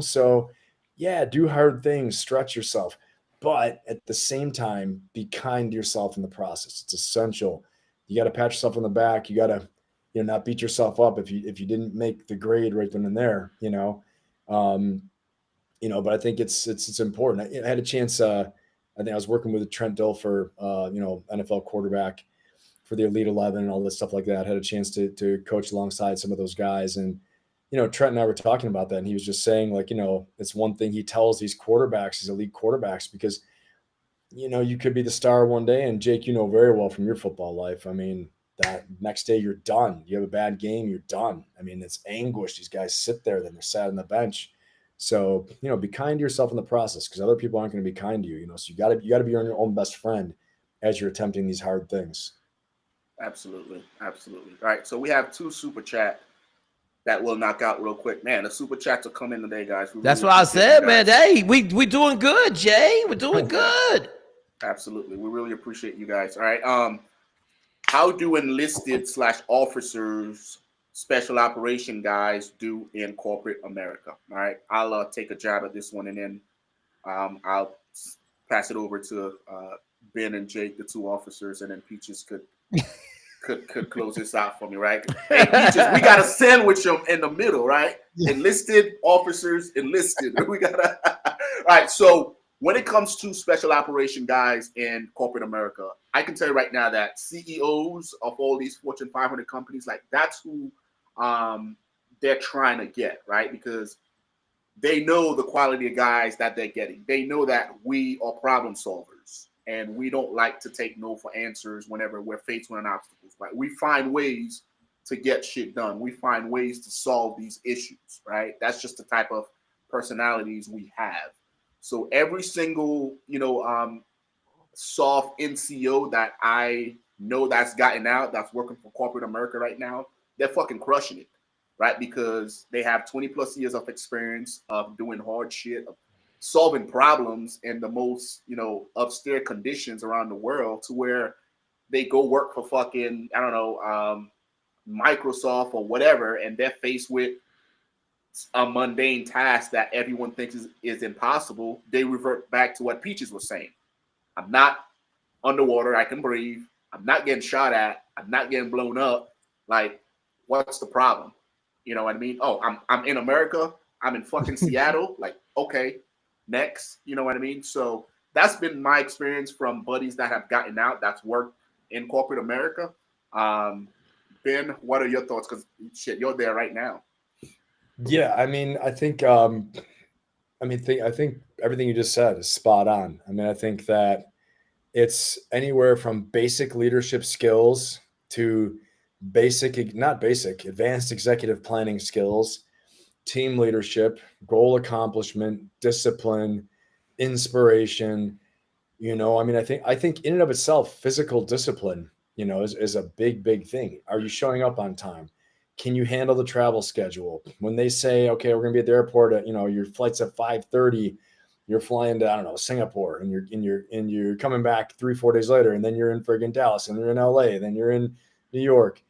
So yeah, do hard things, stretch yourself. But at the same time, be kind to yourself in the process. It's essential. You got to pat yourself on the back. You got to, not beat yourself up if you didn't make the grade right then and there. But I think it's important. I had a chance. I think I was working with Trent Dilfer, NFL quarterback for the Elite 11 and all this stuff like that. I had a chance to coach alongside some of those guys, and Trent and I were talking about that, and he was just saying, like, it's one thing he tells these quarterbacks, these elite quarterbacks, because, you could be the star one day, and Jake, very well from your football life. I mean, that next day you're done. You have a bad game, you're done. I mean, it's anguish. These guys sit there, then they're sat on the bench. So, be kind to yourself in the process, because other people aren't going to be kind to you. So you got to be your own best friend as you're attempting these hard things. Absolutely. All right. So we have 2 super chat that will knock out real quick. Man, the super chats will come in today, guys. That's what I said, man. Hey, we doing good, Jay. We're doing good. Absolutely. We really appreciate you guys. All right. How do enlisted / officers, special operation guys do in corporate America? All right. I'll take a jab at this one, and then I'll pass it over to Ben and Jake, the 2 officers, and then Peaches could close this out for me, right? Hey, Peaches, we got to sandwich them in the middle, right? Yeah. Enlisted officers, enlisted. We got to. All right. So when it comes to special operation guys in corporate America, I can tell you right now that CEOs of all these Fortune 500 companies, like, that's who they're trying to get, right? Because they know the quality of guys that they're getting. They know that we are problem solvers and we don't like to take no for answers whenever we're faced with an obstacle. Right? We find ways to get shit done. We find ways to solve these issues, right? That's just the type of personalities we have. So every single, soft NCO that I know that's gotten out, that's working for corporate America right now, they're fucking crushing it, right? Because they have 20 plus years of experience of doing hard shit, of solving problems in the most, austere conditions around the world, to where they go work for fucking, I don't know, Microsoft or whatever, and they're faced with a mundane task that everyone thinks is impossible. They revert back to what Peaches was saying. I'm not underwater. I can breathe. I'm not getting shot at. I'm not getting blown up. Like, what's the problem? You know what I mean? Oh, I'm in America. I'm in fucking Seattle. Like, okay, next. You know what I mean? So that's been my experience from buddies that have gotten out, that's worked in corporate America. Ben, what are your thoughts? Because shit, you're there right now. Yeah, I mean, I think everything you just said is spot on. I mean, I think that it's anywhere from basic leadership skills to advanced executive planning skills, team leadership, goal accomplishment, discipline, inspiration. I mean, I think in and of itself, physical discipline, is a big thing. Are you showing up on time? Can you handle the travel schedule? When they say, okay, we're going to be at the airport at, your flight's at 5:30, you're flying to, I don't know, Singapore, and you're coming back 3-4 days later, and then you're in friggin' Dallas, and you're in LA, then you're in New York.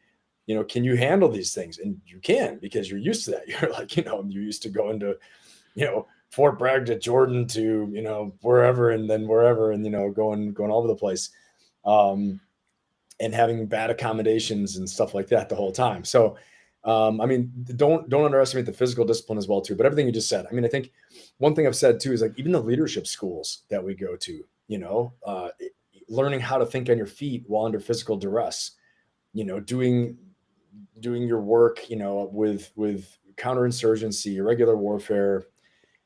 Can you handle these things? And you can, because you're used to that. You're like, you're used to going to, Fort Bragg to Jordan to, wherever, and then wherever, and, going all over the place. And having bad accommodations and stuff like that the whole time. So, I mean, don't underestimate the physical discipline as well too, but everything you just said. I mean, I think one thing I've said too is, like, even the leadership schools that we go to, learning how to think on your feet while under physical duress, doing your work, with counterinsurgency, irregular warfare,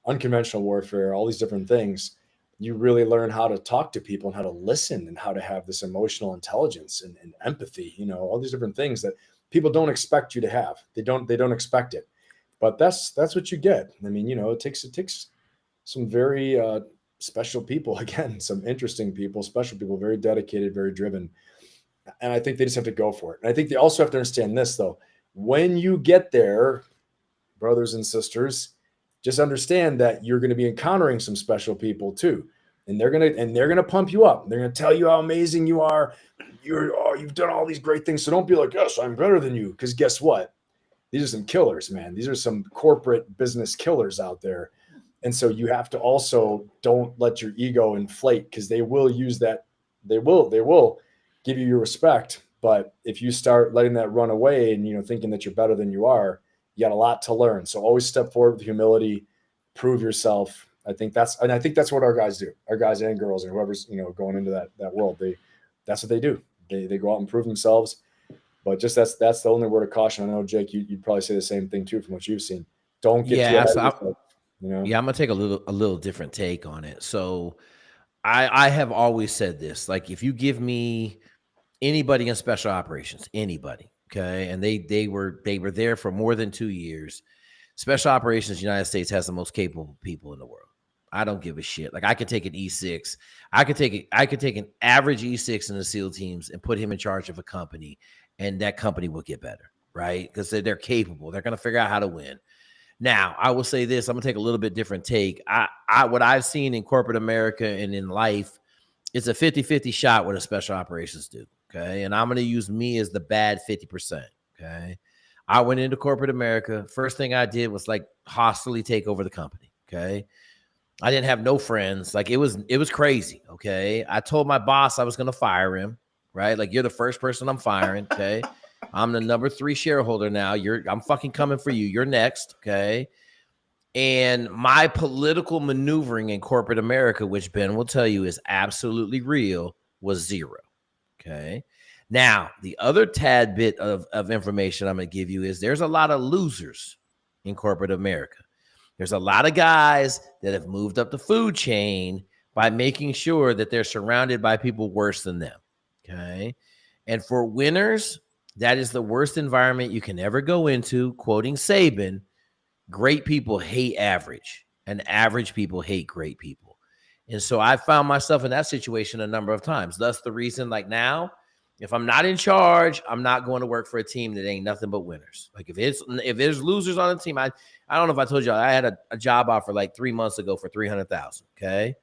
unconventional warfare, all these different things. You really learn how to talk to people and how to listen and how to have this emotional intelligence and empathy, all these different things that people don't expect you to have. They don't expect it, but that's what you get. I mean, it takes some very special people, again, some interesting people, special people, very dedicated, very driven. And I think they just have to go for it. And I think they also have to understand this, though. When you get there, brothers and sisters, just understand that you're going to be encountering some special people too. And they're going to pump you up. They're going to tell you how amazing you are. You've done all these great things. So don't be like, yes, I'm better than you. Because guess what? These are some killers, man. These are some corporate business killers out there. And so you have to also don't let your ego inflate, because they will use that. They will give you your respect. But if you start letting that run away and, thinking that you're better than you are, you got a lot to learn. So always step forward with humility, prove yourself. I think that's what our guys do, our guys and girls, and whoever's, going into that world, that's what they do. They go out and prove themselves. But just that's the only word of caution. I know, Jake, you'd probably say the same thing too, from what you've seen. Don't get too ahead of yourself, Yeah, I'm gonna take a little different take on it. So I have always said this, like, if you give me anybody in special operations, anybody, okay, and they were there for more than 2 years. Special operations, United States has the most capable people in the world. I don't give a shit. Like, I could take an E6, I could take an average E6 in the SEAL teams and put him in charge of a company, and that company will get better, right? Because they're capable. They're gonna figure out how to win. Now, I will say this, I'm gonna take a little bit different take. What I've seen in corporate America and in life, it's a 50-50 shot what a special operations do. Okay. And I'm going to use me as the bad 50%. Okay. I went into corporate America. First thing I did was, like, hostily take over the company. Okay. I didn't have no friends. Like, it was crazy. Okay. I told my boss I was going to fire him, right? Like, you're the first person I'm firing. Okay. I'm the number 3 shareholder now. I'm fucking coming for you. You're next. Okay. And my political maneuvering in corporate America, which Ben will tell you is absolutely real, was 0. Okay. Now, the other tad bit of information I'm going to give you is there's a lot of losers in corporate America. There's a lot of guys that have moved up the food chain by making sure that they're surrounded by people worse than them. Okay. And for winners, that is the worst environment you can ever go into. Quoting Saban, great people hate average, and average people hate great people. And so I found myself in that situation a number of times. Thus the reason, like now, if I'm not in charge, I'm not going to work for a team that ain't nothing but winners. Like if there's losers on the team, I don't know if I told you, I had a job offer like 3 months ago for $300,000. Okay.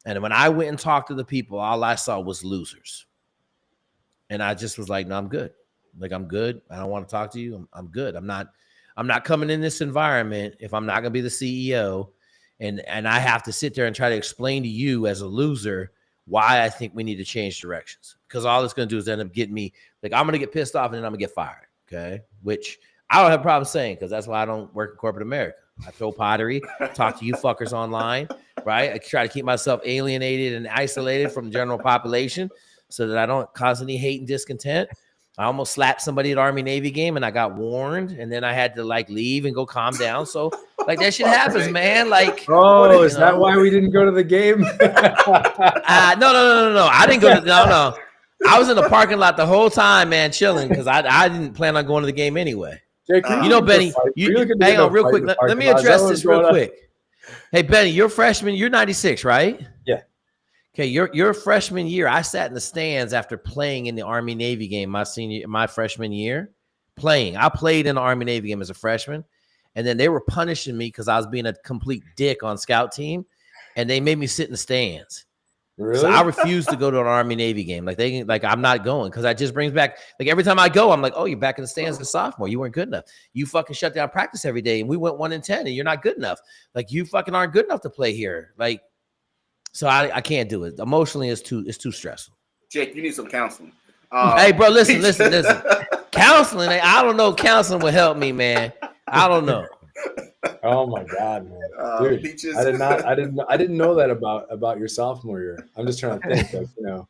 And when I went and talked to the people, all I saw was losers. And I just was like, no, I'm good. Like, I'm good. I don't want to talk to you. I'm good. I'm not coming in this environment if I'm not going to be the CEO. And I have to sit there and try to explain to you as a loser why I think we need to change directions. Because all it's going to do is end up getting me, like, I'm going to get pissed off and then I'm going to get fired. Okay. Which I don't have a problem saying, because that's why I don't work in corporate America. I throw pottery, talk to you fuckers online, right? I try to keep myself alienated and isolated from the general population so that I don't constantly hate and discontent. I almost slapped somebody at Army-Navy game and I got warned, and then I had to like leave and go calm down. So like that shit happens, man. Like, oh, is that why we didn't go to the game? No. I didn't go to no. I was in the parking lot the whole time, man, chilling, because I didn't plan on going to the game anyway. Jake, you know, Benny, hang on real quick. Let me address this real quick. Hey, Benny, you're a freshman. You're 96, right? Yeah. Okay, your freshman year, I sat in the stands after playing in the Army-Navy game my freshman year. I played in the Army-Navy game as a freshman, and then they were punishing me because I was being a complete dick on scout team, and they made me sit in the stands. Really? So I refused to go to an Army-Navy game. Like I'm not going, because that just brings back, like every time I go, I'm like, oh, you're back in the stands as a sophomore. You weren't good enough. You fucking shut down practice every day, and we went 1-10, and you're not good enough. Like, you fucking aren't good enough to play here. Like, so I can't do it. Emotionally, it's too stressful. Jake, you need some counseling. Hey, bro, listen. Counseling, I don't know. Counseling will help me, man. I don't know. Oh my God, man. Dude, Peaches. I didn't know that about your sophomore year. I'm just trying to think, like,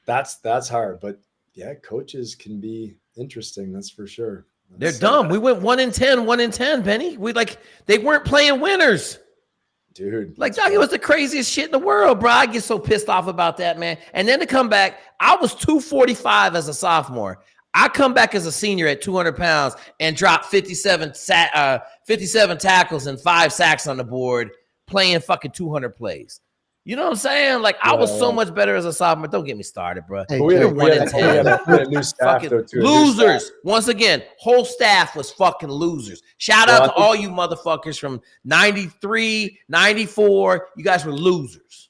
that's hard. But yeah, coaches can be interesting, that's for sure. They're dumb. We went 1-10, Benny. They weren't playing winners. Dude. Like, dog, it was the craziest shit in the world, bro. I get so pissed off about that, man. And then to come back, I was 245 as a sophomore. I come back as a senior at 200 pounds and drop 57 tackles and 5 sacks on the board playing fucking 200 plays. You know what I'm saying? Like, I was so much better as a sophomore. Don't get me started, bro. Hey, we were 1-10. We had a new staff, though, too. Losers. Once again, whole staff was fucking losers. Shout out to all you motherfuckers from 93, 94. You guys were losers.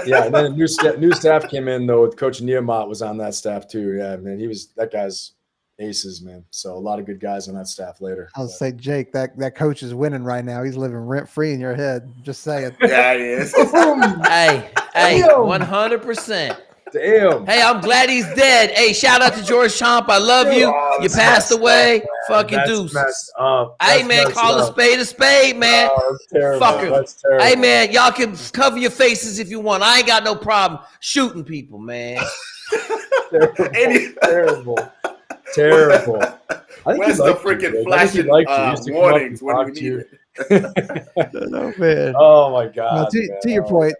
Yeah, and then new staff came in, though, with Coach Niemot was on that staff, too. Yeah, man, that guy's aces, man. So a lot of good guys on that staff later. I'll say, Jake, that coach is winning right now. He's living rent free in your head. Just saying. Yeah, he is. Hey, 100%. Damn. Hey, I'm glad he's dead. Hey, shout out to George Chomp. I love you. You passed away. Fucking deuces. Hey, man, call a spade, man. That's terrible. Fucker. That's terrible. Hey, man, y'all can cover your faces if you want. I ain't got no problem shooting people, man. Terrible. I think where's the freaking flashing warnings when we need it? No, man. Oh my God. Well, to your point,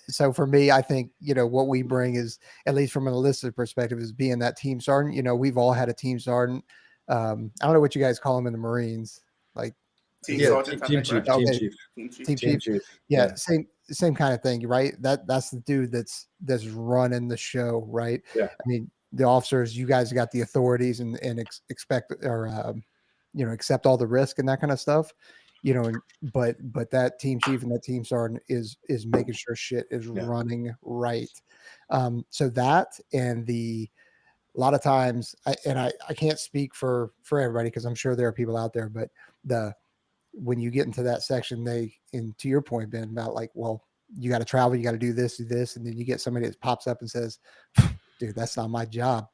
so for me, I think, what we bring is, at least from an enlisted perspective, is being that team sergeant. We've all had a team sergeant. I don't know what you guys call them in the Marines, like team sergeant, team chief, okay. Team chief. Yeah, Yeah. same kind of thing, right? That's the dude that's running the show, right? Yeah. I mean, the officers, you guys got the authorities and expect or accept all the risk and that kind of stuff, but that team chief and that team sergeant is making sure shit is running right. So that, and a lot of times, I can't speak for everybody, because I'm sure there are people out there, but when you get into that section, to your point, Ben, about like, well, you got to travel, you got to do this, and then you get somebody that pops up and says, dude, that's not my job.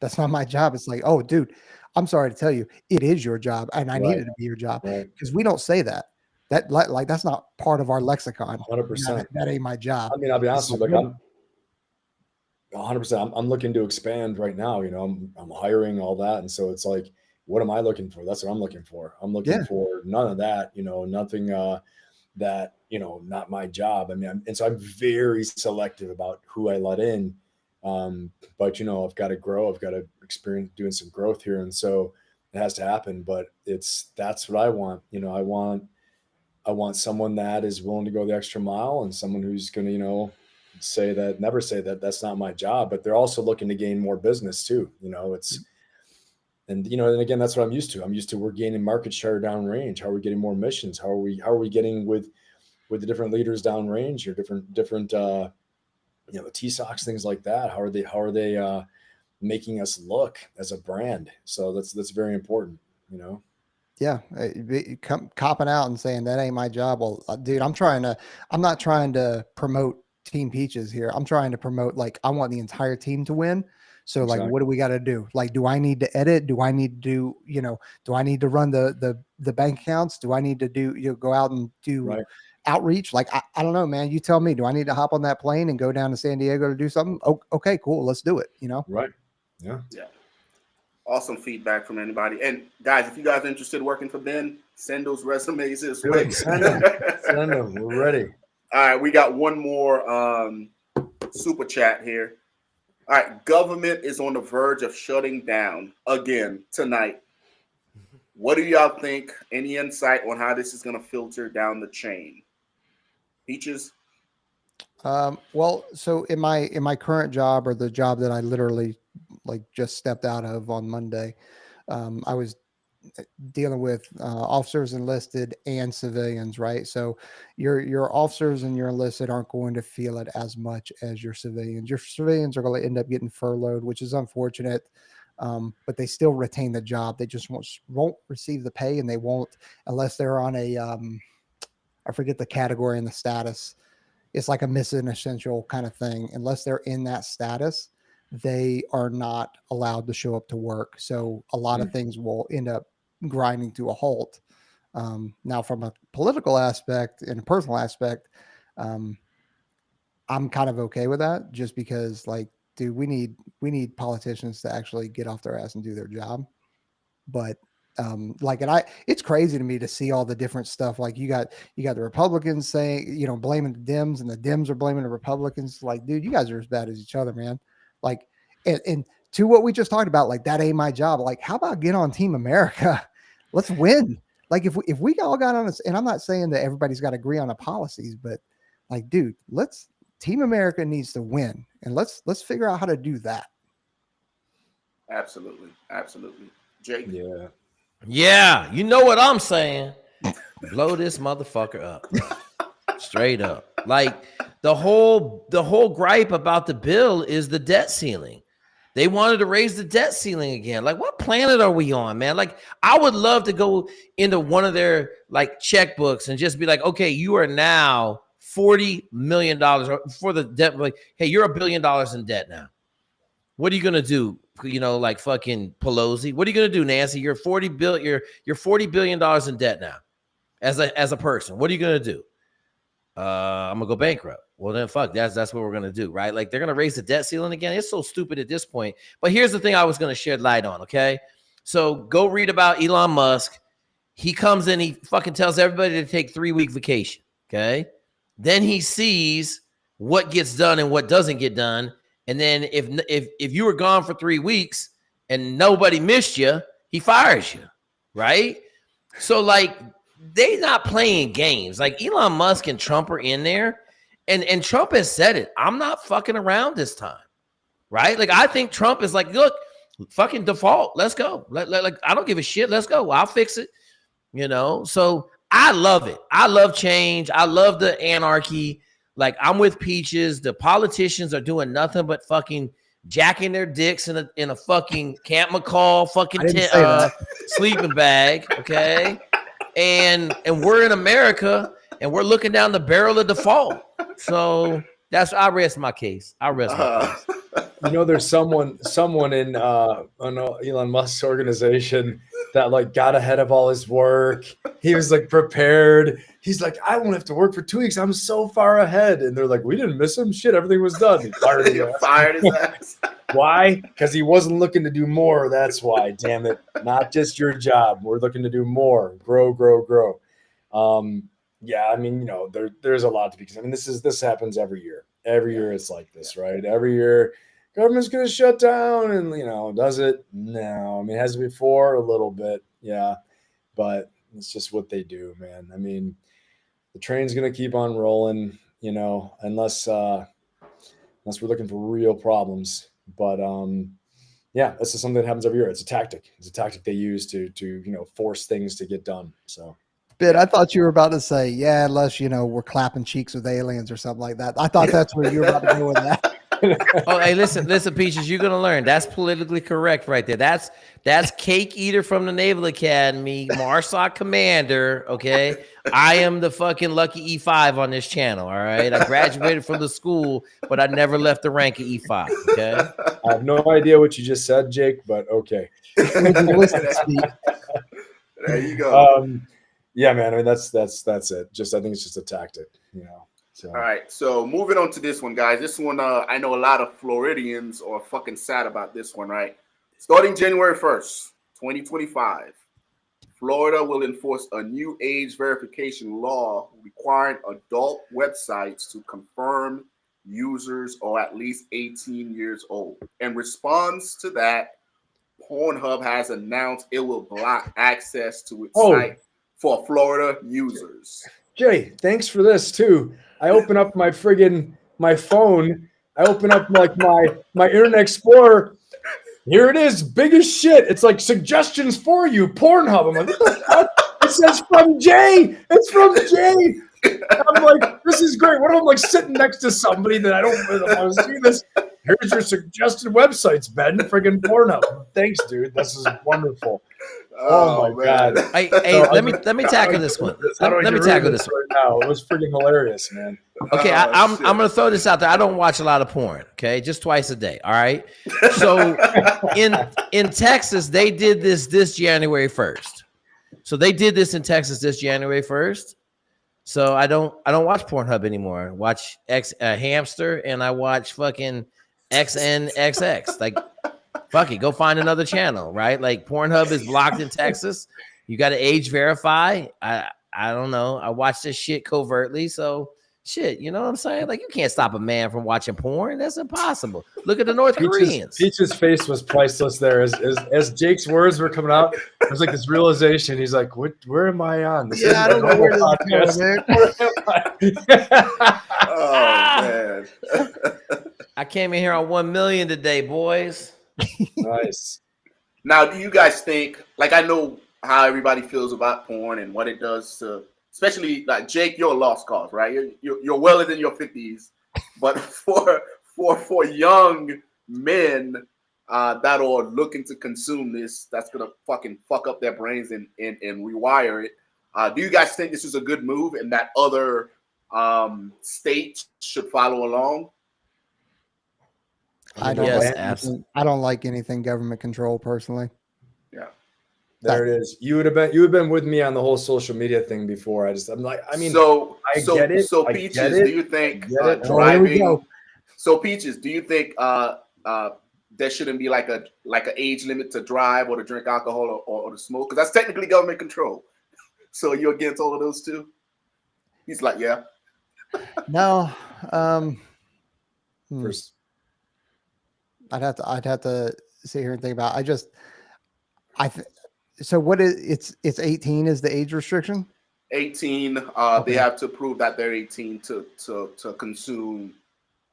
That's not my job. It's like, oh, dude, I'm sorry to tell you, it is your job, and I need it to be your job, because we don't say that. That's not part of our lexicon. 100%. That ain't my job. I mean, I'll be honest with you, like, I'm 100%. I'm looking to expand right now. I'm hiring all that, and so it's like, what am I looking for? That's what I'm looking for. I'm looking for none of that, nothing that, not my job. I mean, and so I'm very selective about who I let in. But I've got to grow. I've got to experience doing some growth here. And so it has to happen, but that's what I want. I want someone that is willing to go the extra mile, and someone who's going to, never say that that's not my job, but they're also looking to gain more business too. And again, that's what I'm used to. We're gaining market share downrange. How are we getting more missions? How are we getting with the different leaders downrange, or different, the TSOCs, things like that? How are they making us look as a brand? So that's very important, Yeah, copping out and saying that ain't my job. Well, dude, I'm not trying to promote Team Peaches here. I'm trying to promote, like, I want the entire team to win. So exactly. Like, what do we got to do? Like, do I need to edit? Do I need to do, do I need to run the bank accounts? Do I need to do, go out and do outreach? Like, I don't know, man. You tell me. Do I need to hop on that plane and go down to San Diego to do something? Oh, okay, cool. Let's do it. Right. Yeah. Yeah. Awesome feedback from anybody. And guys, if you guys are interested in working for Ben, send those resumes his way. Send them. We're ready. All right, we got one more super chat here. All right, government is on the verge of shutting down again tonight. What do y'all think? Any insight on how this is going to filter down the chain? Peaches? Well, so in my current job, or the job that I literally just stepped out of on Monday, I was dealing with officers enlisted and civilians, right? So your officers and your enlisted aren't going to feel it as much as your civilians. Your civilians are going to end up getting furloughed, which is unfortunate, but they still retain the job. They just won't receive the pay, and they won't unless they're on a I forget the category and the status. It's like a mission essential kind of thing. Unless they're in that status, they are not allowed to show up to work. So a lot of things will end up grinding to a halt. Now, from a political aspect and a personal aspect, I'm kind of okay with that, just because, like, dude, we need politicians to actually get off their ass and do their job. But it's crazy to me to see all the different stuff. Like, you got the Republicans saying, blaming the Dems, and the Dems are blaming the Republicans. Like, dude, you guys are as bad as each other, man. Like, and to what we just talked about, like, that ain't my job. Like, how about get on Team America? Let's win. Like, if we all got on this, and I'm not saying that everybody's got to agree on the policies, but, like, dude, Team America needs to win, and let's figure out how to do that. Absolutely. Jake? Yeah, you know what I'm saying? Blow this motherfucker up. Straight up. Like, the whole gripe about the bill is the debt ceiling. They wanted to raise the debt ceiling again. Like, what planet are we on, man? Like, I would love to go into one of their, like, checkbooks and just be like, okay, you are now $40 million for the debt. Like, hey, you're $1 billion in debt now. What are you gonna do? Like fucking Pelosi. What are you gonna do, Nancy? You're $40 billion in debt now, as a person. What are you gonna do? I'm gonna go bankrupt. Well, then fuck, that's what we're gonna do, right? Like, they're gonna raise the debt ceiling again. It's so stupid at this point. But here's the thing I was gonna shed light on, okay? So go read about Elon Musk. He comes in, he fucking tells everybody to take 3-week vacation, okay? Then he sees what gets done and what doesn't get done. And then if you were gone for 3 weeks and nobody missed you, he fires you, right? So, like, they not playing games. Like, Elon Musk and Trump are in there, and Trump has said it. I'm not fucking around this time, right? Like, I think Trump is like, look, fucking default. Let's go. Like, I don't give a shit. Let's go. I'll fix it. So I love it. I love change. I love the anarchy. Like, I'm with Peaches. The politicians are doing nothing but fucking jacking their dicks in a fucking Camp McCall fucking sleeping bag, okay? And we're in America, and we're looking down the barrel of default. So I rest my case. There's someone in Elon Musk's organization that, like, got ahead of all his work. He was, like, prepared. He's like, I won't have to work for 2 weeks. I'm so far ahead. And they're like, we didn't miss him. Shit, everything was done. He fired his ass. Why? Because he wasn't looking to do more. That's why. Damn it! Not just your job. We're looking to do more. Grow, grow, grow. Yeah, I mean, there's a lot to be. I mean, this happens every year. Every year it's like this, right? Every year, government's going to shut down, and does it? No, I mean, has it before a little bit, yeah, but it's just what they do, man. I mean, the train's going to keep on rolling, unless we're looking for real problems. But yeah, this is something that happens every year. It's a tactic. It's a tactic they use to force things to get done. So. Bit, I thought you were about to say, yeah, unless we're clapping cheeks with aliens or something like that. I thought that's where you were about to go with that. Oh, hey, listen, Peaches, you're gonna learn. That's politically correct right there. That's Cake Eater from the Naval Academy, MARSOC commander. Okay, I am the fucking lucky E5 on this channel. All right, I graduated from the school, but I never left the rank of E5. Okay, I have no idea what you just said, Jake, but okay. There you go. Yeah, man. I mean, that's it. I think it's just a tactic, So. All right, so moving on to this one, guys. This one, I know a lot of Floridians are fucking sad about this one, right? Starting January 1st, 2025, Florida will enforce a new age verification law requiring adult websites to confirm users are at least 18 years old. In response to that, Pornhub has announced it will block access to its site for Florida users. Jay, thanks for this too. I open up my phone. I open up like my Internet Explorer. Here it is, big as shit. It's like suggestions for you, Pornhub. I'm like, what the fuck? It says from Jay. It's from Jay. I'm like, this is great. What if I'm like sitting next to somebody that I don't really want to see this? Here's your suggested websites, Ben. Friggin' Pornhub. Thanks, dude. This is wonderful. Oh my god. Hey, let me tackle this one. Let me tackle this one right now. It was freaking hilarious, man. Okay, I'm gonna throw this out there. I don't watch a lot of porn. Okay, just twice a day. All right. So in Texas, they did this January 1st. So they did this in Texas this January 1st. So I don't watch Pornhub anymore. I watch Hamster, and I watch fucking XNXX. Like, fuck it, go find another channel, right? Like Pornhub is blocked in Texas. You got to age verify. I don't know. I watch this shit covertly, so shit. You know what I'm saying? Like, you can't stop a man from watching porn. That's impossible. Look at the North Koreans. Peach's face was priceless there. As Jake's words were coming out, there was like this realization. He's like, where am I on? This I don't know where this is going. Oh man. I came in here on 1 million today, boys. Nice. Now, do you guys think, like, I know how everybody feels about porn and what it does to, especially like Jake, you're a lost cause, right? You're well in your 50s, but for young men that are looking to consume this, that's gonna fucking fuck up their brains and rewire it. Do you guys think this is a good move and that other states should follow along? I don't like anything government control personally. Yeah. There it is. You would have been with me on the whole social media thing before. I mean, I get it. So Peaches, do you think driving? So Peaches, do you think there shouldn't be like an age limit to drive or to drink alcohol or to smoke? Because that's technically government control. So you're against all of those too? He's like, yeah. No. First. I'd have to sit here and think about it. So what is it's 18 is the age restriction? 18. Okay. They have to prove that they're 18 to consume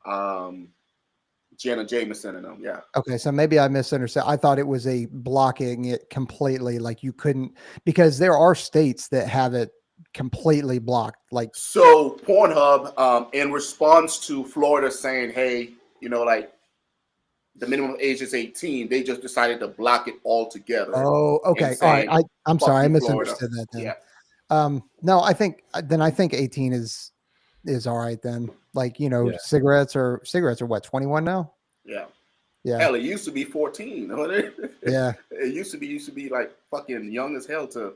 Jenna Jameson and them. Yeah. Okay, so maybe I misunderstood. I thought it was a blocking it completely, like you couldn't, because there are states that have it completely blocked. Like, so Pornhub, in response to Florida saying, hey, like, the minimum age is 18. They just decided to block it altogether. Oh, okay. All right. I'm sorry. I misunderstood Florida. That then. Yeah. No, I think 18 is all right then. Like, cigarettes are what, 21 now? Yeah. Yeah. Hell, it used to be 14. Yeah. It used to be like fucking young as hell to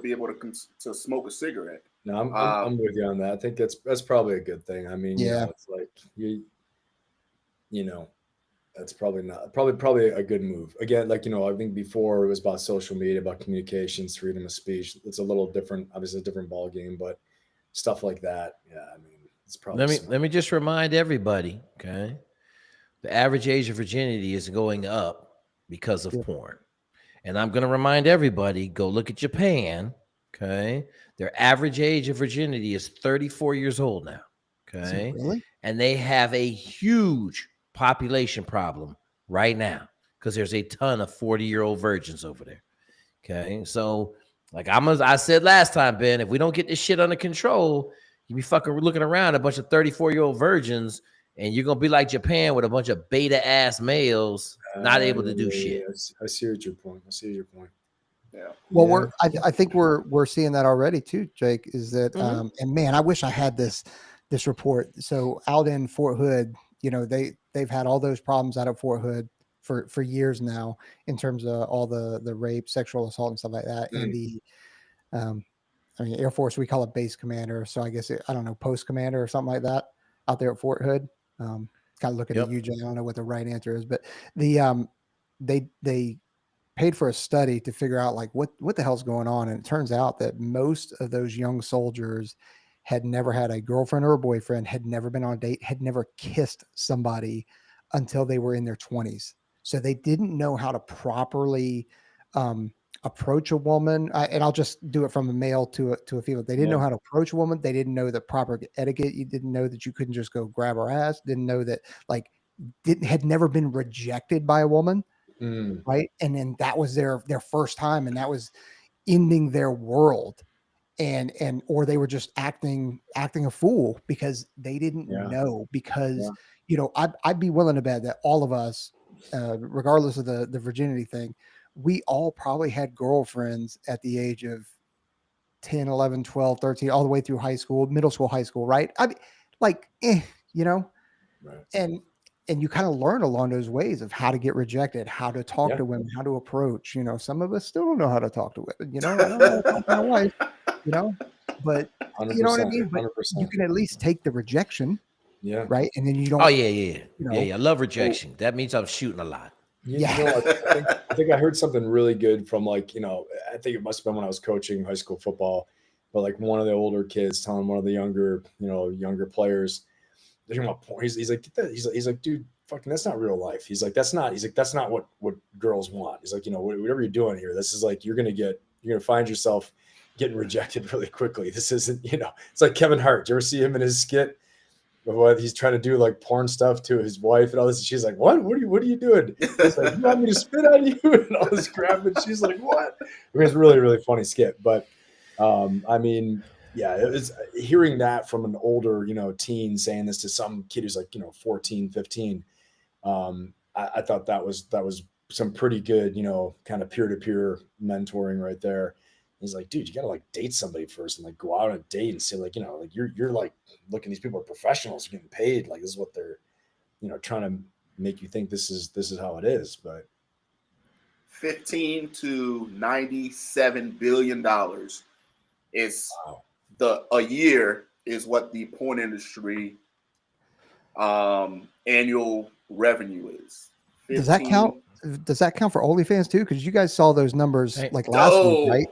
be able to smoke a cigarette. No, I'm with you on that. I think that's probably a good thing. I mean, yeah, it's like That's probably a good move. Again, like, I think before it was about social media, about communications, freedom of speech. It's a little different, obviously a different ball game, but stuff like that. Yeah. I mean, it's probably Let me just remind everybody, okay? The average age of virginity is going up because of porn. And I'm going to remind everybody, go look at Japan, okay? Their average age of virginity is 34 years old now, okay? Really? And they have a huge population problem right now because there's a ton of 40-year-old virgins over there, okay? So, like I said last time, Ben, if we don't get this shit under control, you be fucking looking around a bunch of 34-year-old virgins, and you're going to be like Japan with a bunch of beta-ass males not able to do shit. I see what your point. Yeah. Well, I think we're seeing that already too, Jake, is that, and man, I wish I had this report. So out in Fort Hood, they've had all those problems out at Fort Hood for years now in terms of all the rape, sexual assault and stuff like that. And the, Air Force, we call it base commander. So I guess, I don't know, post commander or something like that out there at Fort Hood. Kind of looking at you, Jay. I don't know what the right answer is, but they paid for a study to figure out like what the hell's going on. And it turns out that most of those young soldiers had never had a girlfriend or a boyfriend, had never been on a date, had never kissed somebody until they were in their 20s. So they didn't know how to properly approach a woman. And I'll just do it from a male to a female. They didn't know how to approach a woman. They didn't know the proper etiquette. You didn't know that you couldn't just go grab her ass. Didn't know that had never been rejected by a woman. Right. And then that was their first time, and that was ending their world. Or they were just acting a fool because they didn't know, because, I'd be willing to bet that all of us, regardless of the virginity thing, we all probably had girlfriends at the age of 10, 11, 12, 13, all the way through high school, middle school, high school. Right. I mean, right. And you kind of learn along those ways of how to get rejected, how to talk to women, how to approach. Some of us still don't know how to talk to women. I don't know how to talk to my wife. But you know what I mean. But 100%. you can at least take the rejection, right? And then you don't. Oh yeah. I love rejection. That means I'm shooting a lot. I think I heard something really good from I think it must have been when I was coaching high school football, but like one of the older kids telling one of the younger players. He's like, dude, fucking, that's not real life. He's like, that's not what girls want. He's like, whatever you're doing here, this is like, you're going to find yourself getting rejected really quickly. This isn't, it's like Kevin Hart. Do you ever see him in his skit of what he's trying to do, like porn stuff to his wife and all this? She's like, what are you doing? He's like, you want me to spit on you and all this crap? And she's like, what? I mean, it's a really, really funny skit. But it was hearing that from an older, teen saying this to some kid who's like, 14, 15. I thought that was some pretty good, kind of peer-to-peer mentoring right there. He's like, dude, you got to like date somebody first and like go out on a date and say like, like you're like, looking, these people are professionals, getting paid. Like this is what they're, trying to make you think this is how it is. But 15 to $97 billion is a year is what the porn industry annual revenue is. 15. Does that count for OnlyFans too? Because you guys saw those numbers like last week, right?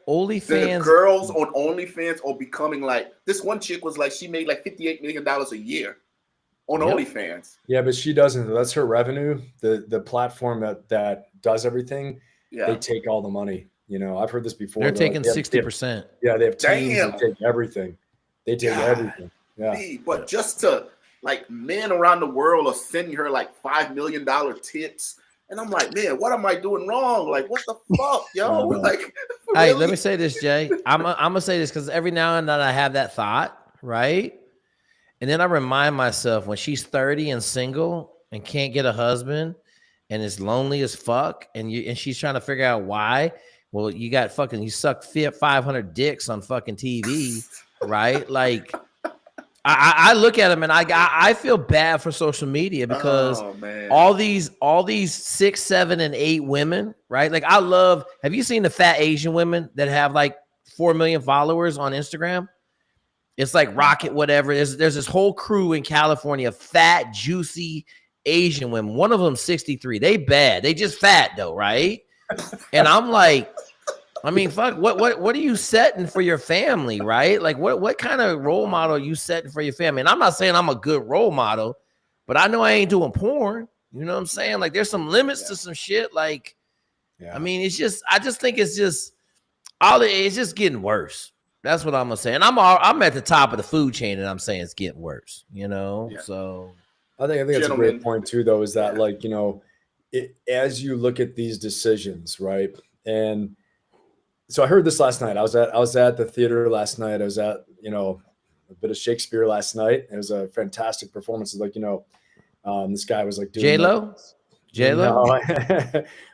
OnlyFans. The girls on OnlyFans are becoming like, this one chick was like, she made like $58 million a year on OnlyFans. Yeah, but she doesn't. That's her revenue. The platform that does everything, they take all the money. I've heard this before. They're taking 60%. Yeah, they have teams that take everything. They take everything. Yeah. But just to like, men around the world are sending her like $5 million tips. And I'm like, man, what am I doing wrong? Like, what the fuck, yo? Like, hey, let me say this, Jay. I'm gonna say this because every now and then I have that thought, right? And then I remind myself when she's 30 and single and can't get a husband and is lonely as fuck, and she's trying to figure out why. Well, you suck 500 dicks on fucking TV, right? Like, I look at them and I feel bad for social media because all these 6, 7, and 8 women, right? Like, have you seen the fat Asian women that have like 4 million followers on Instagram? It's like Rocket, whatever. There's this whole crew in California, fat, juicy Asian women. One of them 63. They bad. They just fat though, right? And I'm like, I mean, fuck, what are you setting for your family, right? Like what kind of role model are you setting for your family? And I'm not saying I'm a good role model, but I know I ain't doing porn. You know what I'm saying? Like there's some limits to some shit. Like, I mean, I just think it's just getting worse. That's what I'm gonna say. And I'm at the top of the food chain, and I'm saying it's getting worse. You know, so I think that's a great point too, though, is that like, you know, as you look at these decisions, right? And so I heard this last night. I was at the theater last night. I was at, you know, a bit of Shakespeare last night. It was a fantastic performance. It's like, you know, this guy was like doing J-Lo,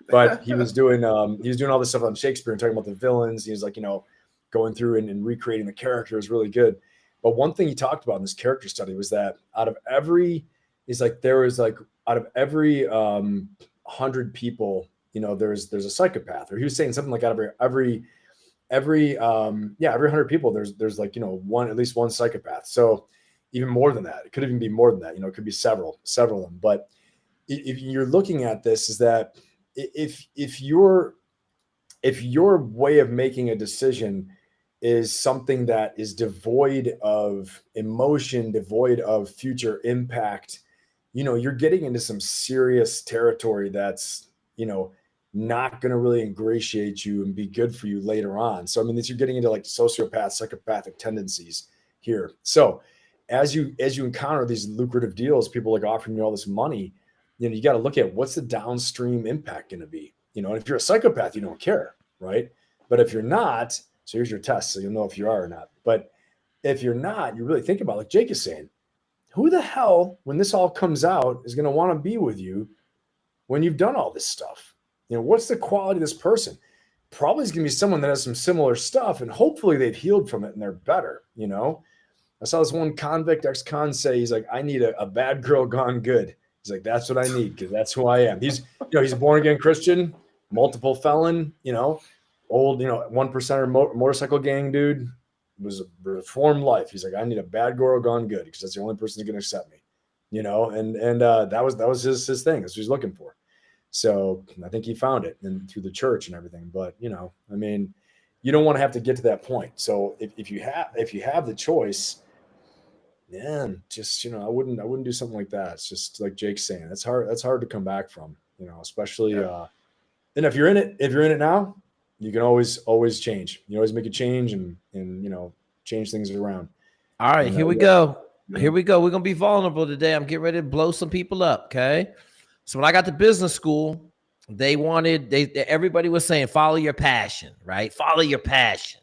but he was doing all this stuff on Shakespeare and talking about the villains. He was like, you know, going through and recreating the character is really good. But one thing he talked about in this character study was that out of every 100 people, you know, there's a psychopath. Or he was saying something like out of every 100 people, there's like, you know, at least one psychopath. So even more than that, it could even be more than that. You know, it could be several of them. But if you're looking at this, is that if your way of making a decision is something that is devoid of emotion, devoid of future impact, you know, you're getting into some serious territory that's, you know, not going to really ingratiate you and be good for you later on. So, I mean, you're getting into like sociopath, psychopathic tendencies here. So as you encounter these lucrative deals, people like offering you all this money, you know, you got to look at what's the downstream impact going to be, you know, and if you're a psychopath, you don't care. Right. But if you're not, so here's your test. So you'll know if you are or not. But if you're not, you really think about, like Jake is saying, who the hell, when this all comes out, is going to want to be with you when you've done all this stuff? You know, what's the quality of this person? Probably is going to be someone that has some similar stuff, and hopefully they've healed from it and they're better. You know, I saw this one convict ex-con say, he's like, I need a bad girl gone good. He's like, that's what I need, because that's who I am. He's a born again Christian, multiple felon, you know, old, you know, 1%er motorcycle gang dude, was a reformed life. He's like, I need a bad girl gone good, because that's the only person who's going to accept me, you know, and that was his thing. That's what he's looking for. So I think he found it and through the church and everything. But, you know, I mean, you don't want to have to get to that point. So if you have the choice, then just, you know, I wouldn't do something like that. It's just like Jake's saying, that's hard to come back from, you know, especially, and if you're in it now, you can always change. You always make a change and, you know, change things around. All right, here we go. Here we go. We're going to be vulnerable today. I'm getting ready to blow some people up. Okay. So when I got to business school, everybody was saying, follow your passion, right? Follow your passion.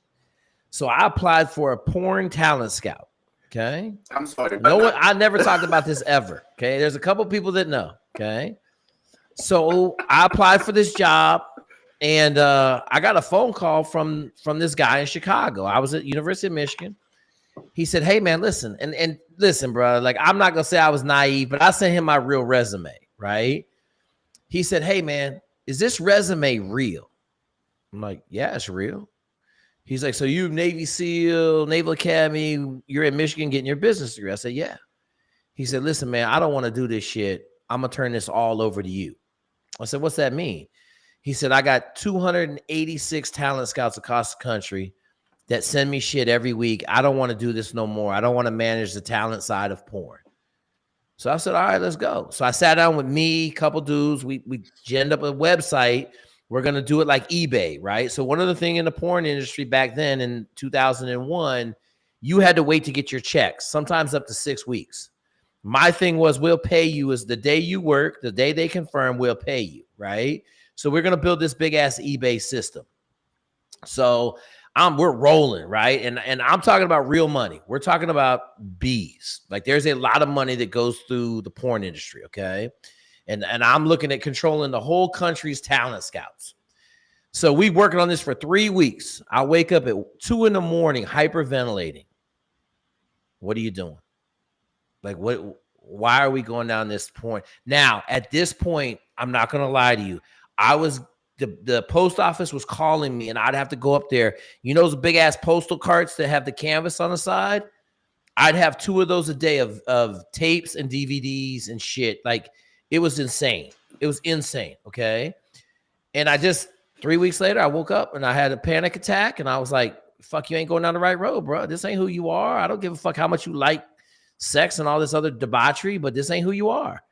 So I applied for a porn talent scout. Okay. I'm sorry. No one, I never talked about this ever. Okay. There's a couple people that know. Okay. So I applied for this job, and I got a phone call from this guy in Chicago. I was at University of Michigan. He said, hey man, listen, and listen, bro, like, I'm not going to say I was naive, but I sent him my real resume. Right. He said, hey man, is this resume real? I'm like, yeah, it's real. He's like, so you Navy SEAL, Naval Academy, you're in Michigan getting your business degree. I said, yeah. He said, listen, man, I don't want to do this shit. I'm going to turn this all over to you. I said, what's that mean? He said, I got 286 talent scouts across the country that send me shit every week. I don't want to do this no more. I don't want to manage the talent side of porn. So I said, all right, let's go. So I sat down with me, a couple dudes. We ginned up a website. We're going to do it like eBay, right? So one of the things in the porn industry back then in 2001, you had to wait to get your checks, sometimes up to 6 weeks. My thing was, we'll pay you is the day you work, the day they confirm, we'll pay you, right? So we're going to build this big-ass eBay system. So we're rolling, right? And I'm talking about real money. We're talking about B's. Like, there's a lot of money that goes through the porn industry, okay? And I'm looking at controlling the whole country's talent scouts. So we working on this for 3 weeks. I wake up at 2 a.m, hyperventilating. What are you doing? Like, why are we going down this point? Now, at this point, I'm not going to lie to you. The post office was calling me, and I'd have to go up there. You know those big ass postal carts that have the canvas on the side? I'd have 2 of those a day of tapes and DVDs and shit. Like, it was insane. It was insane. Okay. And 3 weeks later, I woke up and I had a panic attack. And I was like, fuck, you ain't going down the right road, bro. This ain't who you are. I don't give a fuck how much you like sex and all this other debauchery, but this ain't who you are.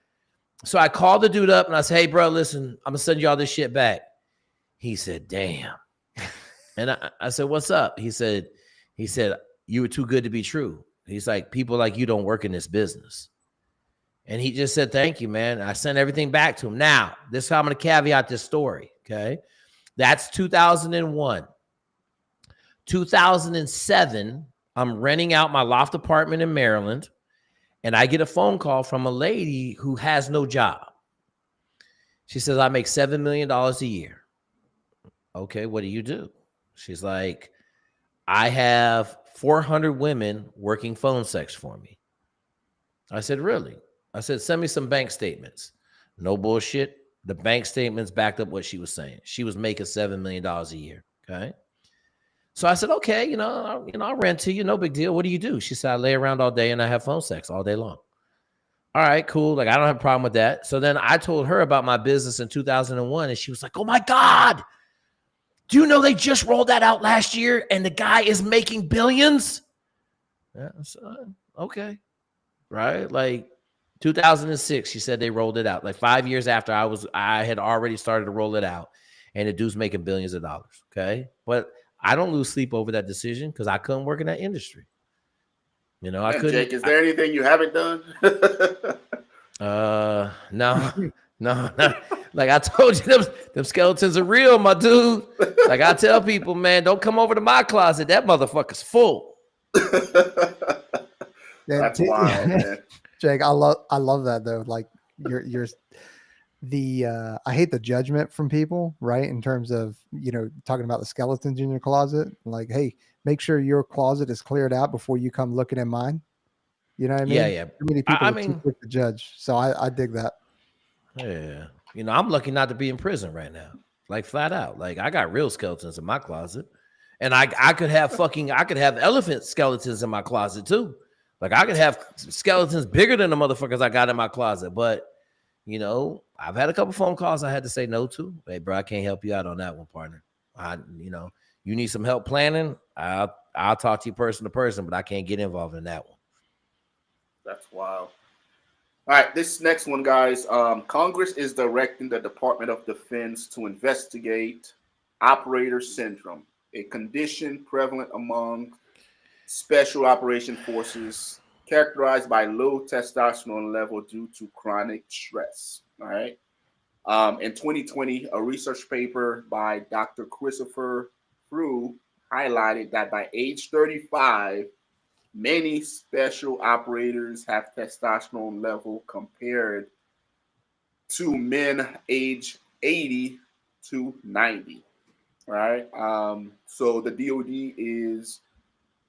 So I called the dude up and I said, hey, bro, listen, I'm going to send you all this shit back. He said, damn. And I said, what's up? He said, you were too good to be true. He's like, people like you don't work in this business. And he just said, thank you, man. I sent everything back to him. Now, this is how I'm going to caveat this story, okay? That's 2001. 2007, I'm renting out my loft apartment in Maryland, and I get a phone call from a lady who has no job. She says, I make $7 million a year. Okay, what do you do? She's like, I have 400 women working phone sex for me. I said, really? I said, send me some bank statements. No bullshit. The bank statements backed up what she was saying. She was making $7 million a year. Okay. So I said, okay, I'll rent to you. No big deal. What do you do? She said, I lay around all day and I have phone sex all day long. All right, cool. Like, I don't have a problem with that. So then I told her about my business in 2001, and she was like, oh my God, do you know they just rolled that out last year and the guy is making billions? Yeah, so, okay. Right. Like 2006, she said they rolled it out. Like 5 years after I had already started to roll it out, and the dude's making billions of dollars. Okay. But I don't lose sleep over that decision because I couldn't work in that industry. I couldn't. Jake, is there anything you haven't done? No. Like I told you, them skeletons are real, my dude. Like I tell people, man, don't come over to my closet. That motherfucker's full. That's wild, man. Jake, I love that though. Like you're I hate the judgment from people, right? In terms of, talking about the skeletons in your closet. Like, hey, make sure your closet is cleared out before you come looking in mine. You know what I mean? Yeah. Too many people are too quick to judge. So I dig that. Yeah. I'm lucky not to be in prison right now. Like flat out. Like I got real skeletons in my closet. And I could have elephant skeletons in my closet too. Like I could have skeletons bigger than the motherfuckers I got in my closet. But I've had a couple phone calls I had to say no to. Hey, bro, I can't help you out on that one, partner. You need some help planning. I'll talk to you person to person, but I can't get involved in that one. That's wild. All right, this next one, guys. Congress is directing the Department of Defense to investigate operator syndrome, a condition prevalent among special operation forces characterized by low testosterone level due to chronic stress. All right. In 2020, a research paper by Dr. Christopher Frew highlighted that by age 35, many special operators have testosterone level compared to men age 80 to 90. Right. So the DOD is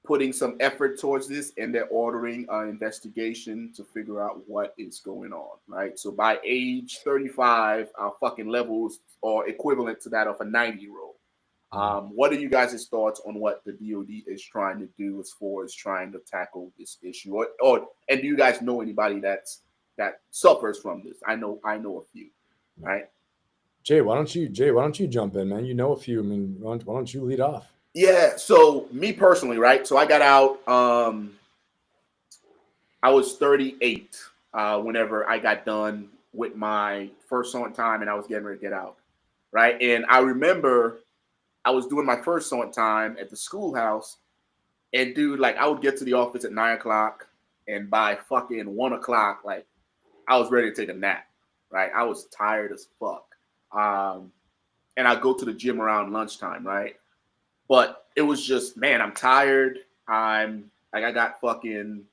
putting some effort towards this, and they're ordering an investigation to figure out what is going on, right? So by age 35, our fucking levels are equivalent to that of a 90-year-old. What are you guys' thoughts on what the DOD is trying to do as far as trying to tackle this issue? And do you guys know anybody that suffers from this? I know a few, right? Jay, why don't you jump in, man? You know a few. I mean, why don't you lead off? Yeah, so me personally, right? So I got out, I was 38 whenever I got done with my first on time and I was getting ready to get out, right? And I remember I was doing my first on time at the schoolhouse, and dude, like I would get to the office at 9 o'clock, and by fucking 1 o'clock, like I was ready to take a nap, right? I was tired as fuck. And I go to the gym around lunchtime, right? But it was just, man, I'm tired. I got fucking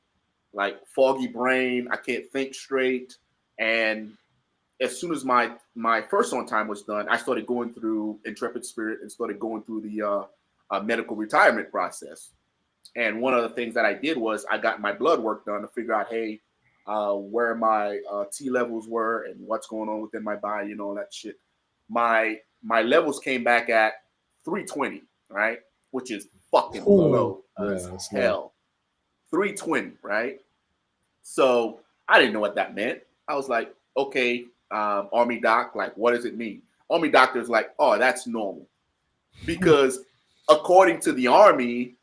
like foggy brain. I can't think straight. And as soon as my first on time was done, I started going through Intrepid Spirit and started going through the medical retirement process. And one of the things that I did was I got my blood work done to figure out, hey, where my T levels were and what's going on within my body and all that shit. My levels came back at 320. Right, which is fucking low as hell. 320, right? So I didn't know what that meant. I was like, okay, Army doc, like, what does it mean? Army doctor's like, oh, that's normal. Because according to the Army,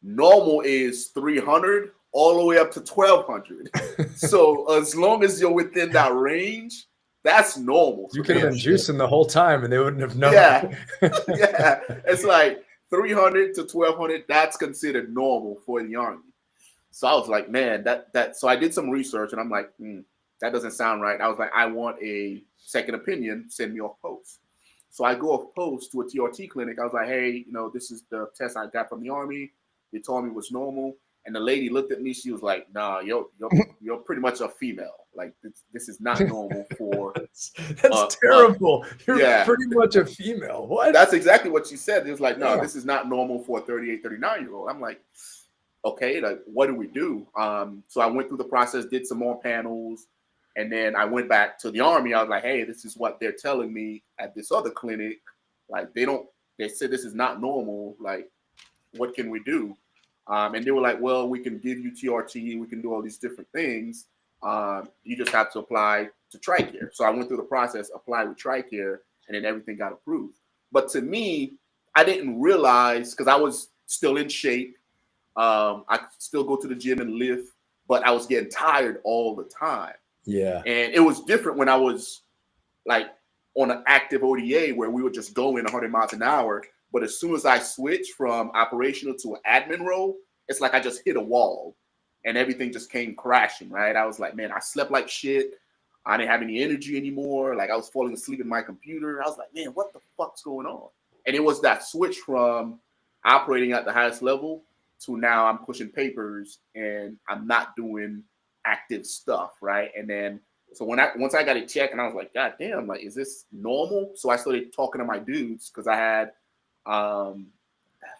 normal is 300 all the way up to 1200. So as long as you're within that range, that's normal. You could have been juicing the whole time and they wouldn't have known. Yeah. Yeah. It's like 300 to 1200, that's considered normal for the Army. So I was like, man, so I did some research and I'm like, that doesn't sound right. I was like, I want a second opinion, send me off post. So I go off post to a TRT clinic. I was like, hey, this is the test I got from the Army. They told me it was normal. And the lady looked at me. She was like, nah, you're pretty much a female. Like, this is not normal for... That's terrible. You're pretty much a female. What? That's exactly what she said. It was like, no, this is not normal for a 38, 39-year-old. I'm like, okay, like, what do we do? So I went through the process, did some more panels. And then I went back to the Army. I was like, hey, this is what they're telling me at this other clinic. Like, they said this is not normal. Like, what can we do? And they were like, well, we can give you TRT. We can do all these different things. You just have to apply to TRICARE. So I went through the process, applied with TRICARE, and then everything got approved. But to me, I didn't realize, because I was still in shape. I could still go to the gym and lift, but I was getting tired all the time. Yeah. And it was different when I was like on an active ODA where we would just go in 100 miles an hour. But as soon as I switched from operational to an admin role, it's like I just hit a wall and everything just came crashing, right? I was like, man, I slept like shit. I didn't have any energy anymore. Like I was falling asleep in my computer. I was like, man, what the fuck's going on? And it was that switch from operating at the highest level to now I'm pushing papers and I'm not doing active stuff, right? And then so once I got it checked and I was like, God damn, like, is this normal? So I started talking to my dudes because I had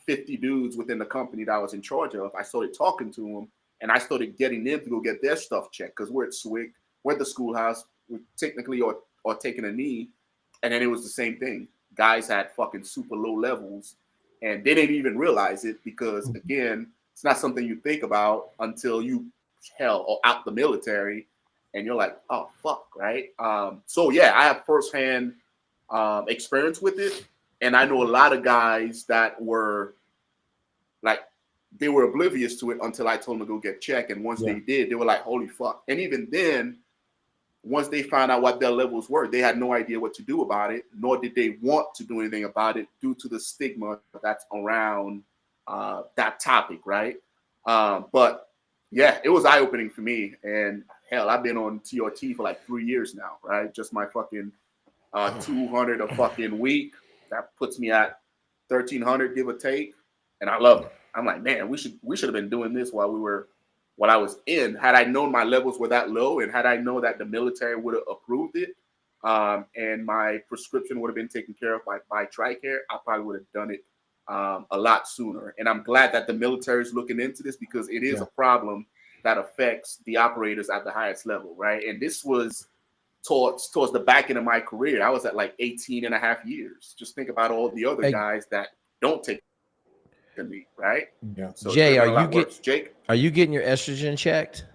50 dudes within the company that I was in charge of. I started talking to them and I started getting them to go get their stuff checked because we're at SWIC, we're at the schoolhouse, we technically are taking a knee. And then it was the same thing. Guys had fucking super low levels and they didn't even realize it because, again, it's not something you think about until you or out the military and you're like, oh, fuck, right? So, yeah, I have firsthand experience with it. And I know a lot of guys that were like, they were oblivious to it until I told them to go get checked. And once they did, they were like, holy fuck. And even then, once they found out what their levels were, they had no idea what to do about it, nor did they want to do anything about it due to the stigma that's around that topic, right? But yeah, it was eye-opening for me. And hell, I've been on TRT for like 3 years now, right? Just my fucking 200 a fucking week. That puts me at 1,300, give or take. And I love it. I'm like, man, we should have been doing this while I was in. Had I known my levels were that low and had I known that the military would have approved it and my prescription would have been taken care of by TRICARE, I probably would have done it a lot sooner. And I'm glad that the military is looking into this because it is a problem that affects the operators at the highest level, right? And this was towards the back end of my career. I was at like 18 and a half years. Just think about all the other guys that don't take the knee, right? Yeah. So Jay, Jake, are you getting your estrogen checked?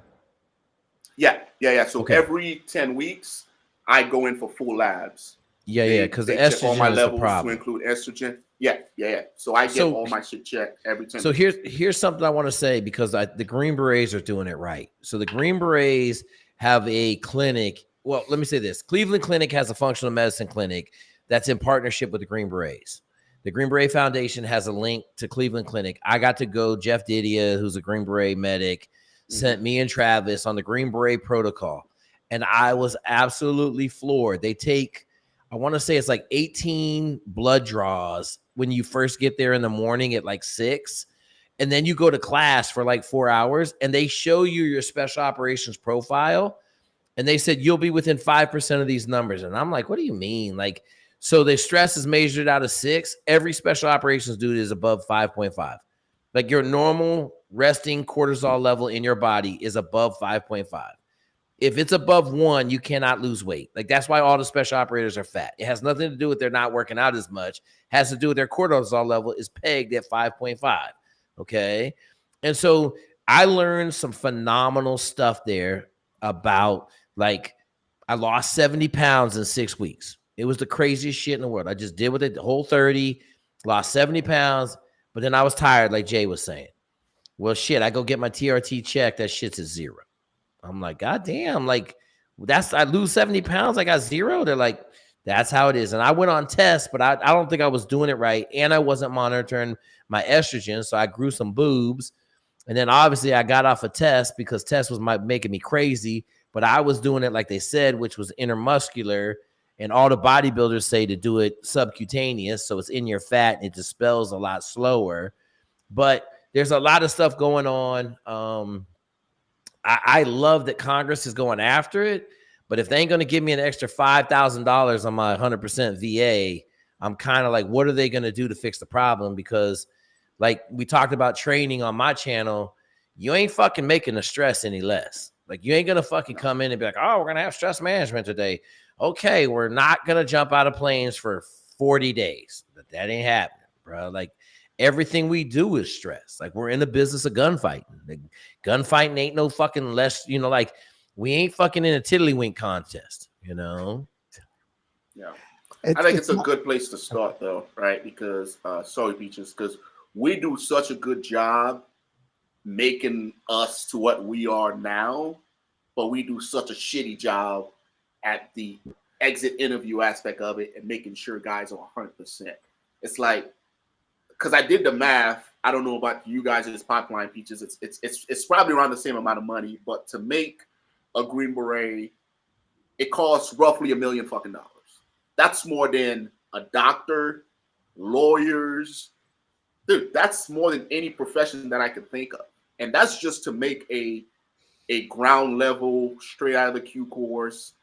Yeah. So every 10 weeks, I go in for full labs. Yeah, because the estrogen all my is levels the problem. to include estrogen. Yeah. So I get all my shit checked every 10 So weeks. here's something I want to say because the Green Berets are doing it right. So the Green Berets have a clinic. Well, let me say this. Cleveland Clinic has a functional medicine clinic that's in partnership with the Green Berets. The Green Beret Foundation has a link to Cleveland Clinic. I got to go. Jeff Didia, who's a Green Beret medic, sent me and Travis on the Green Beret protocol. And I was absolutely floored. They take, I want to say it's like 18 blood draws when you first get there in the morning at like 6. And then you go to class for like 4 hours and they show you your special operations profile. And they said, you'll be within 5% of these numbers. And I'm like, what do you mean? Like, so the stress is measured out of 6. Every special operations dude is above 5.5. Like your normal resting cortisol level in your body is above 5.5. If it's above 1, you cannot lose weight. Like that's why all the special operators are fat. It has nothing to do with they're not working out as much. It has to do with their cortisol level is pegged at 5.5. Okay. And so I learned some phenomenal stuff there about, like, I lost 70 pounds in 6 weeks. It was the craziest shit in the world. I just did with it the whole 30, lost 70 pounds, but then I was tired, like Jay was saying. Well, shit, I go get my TRT check. That shit's at 0. I'm like, God damn, like, I lose 70 pounds. I got 0. They're like, that's how it is. And I went on tests, but I don't think I was doing it right. And I wasn't monitoring my estrogen. So I grew some boobs. And then obviously I got off a test because test was making me crazy. But I was doing it like they said, which was intermuscular. And all the bodybuilders say to do it subcutaneous. So it's in your fat and it dispels a lot slower. But there's a lot of stuff going on. I love that Congress is going after it. But if they ain't going to give me an extra $5,000 on my 100% VA, I'm kind of like, what are they going to do to fix the problem? Because like we talked about training on my channel, you ain't fucking making the stress any less. Like you ain't going to fucking come in and be like, oh, we're going to have stress management today. Okay, we're not going to jump out of planes for 40 days. But that ain't happening, bro. Like everything we do is stress. Like we're in the business of gunfighting. Like, gunfighting ain't no fucking less, like we ain't fucking in a tiddlywink contest, Yeah. I think it's a good place to start though, right? Because sorry, Peaches, because we do such a good job making us to what we are now, but we do such a shitty job at the exit interview aspect of it and making sure guys are 100%. It's like, because I did the math, I don't know about you guys' pipeline, Peaches. It's probably around the same amount of money, but to make a Green Beret, it costs roughly $1 million fucking dollars. That's more than a doctor, lawyers. Dude, that's more than any profession that I could think of. And that's just to make a ground level, straight out of the Q course,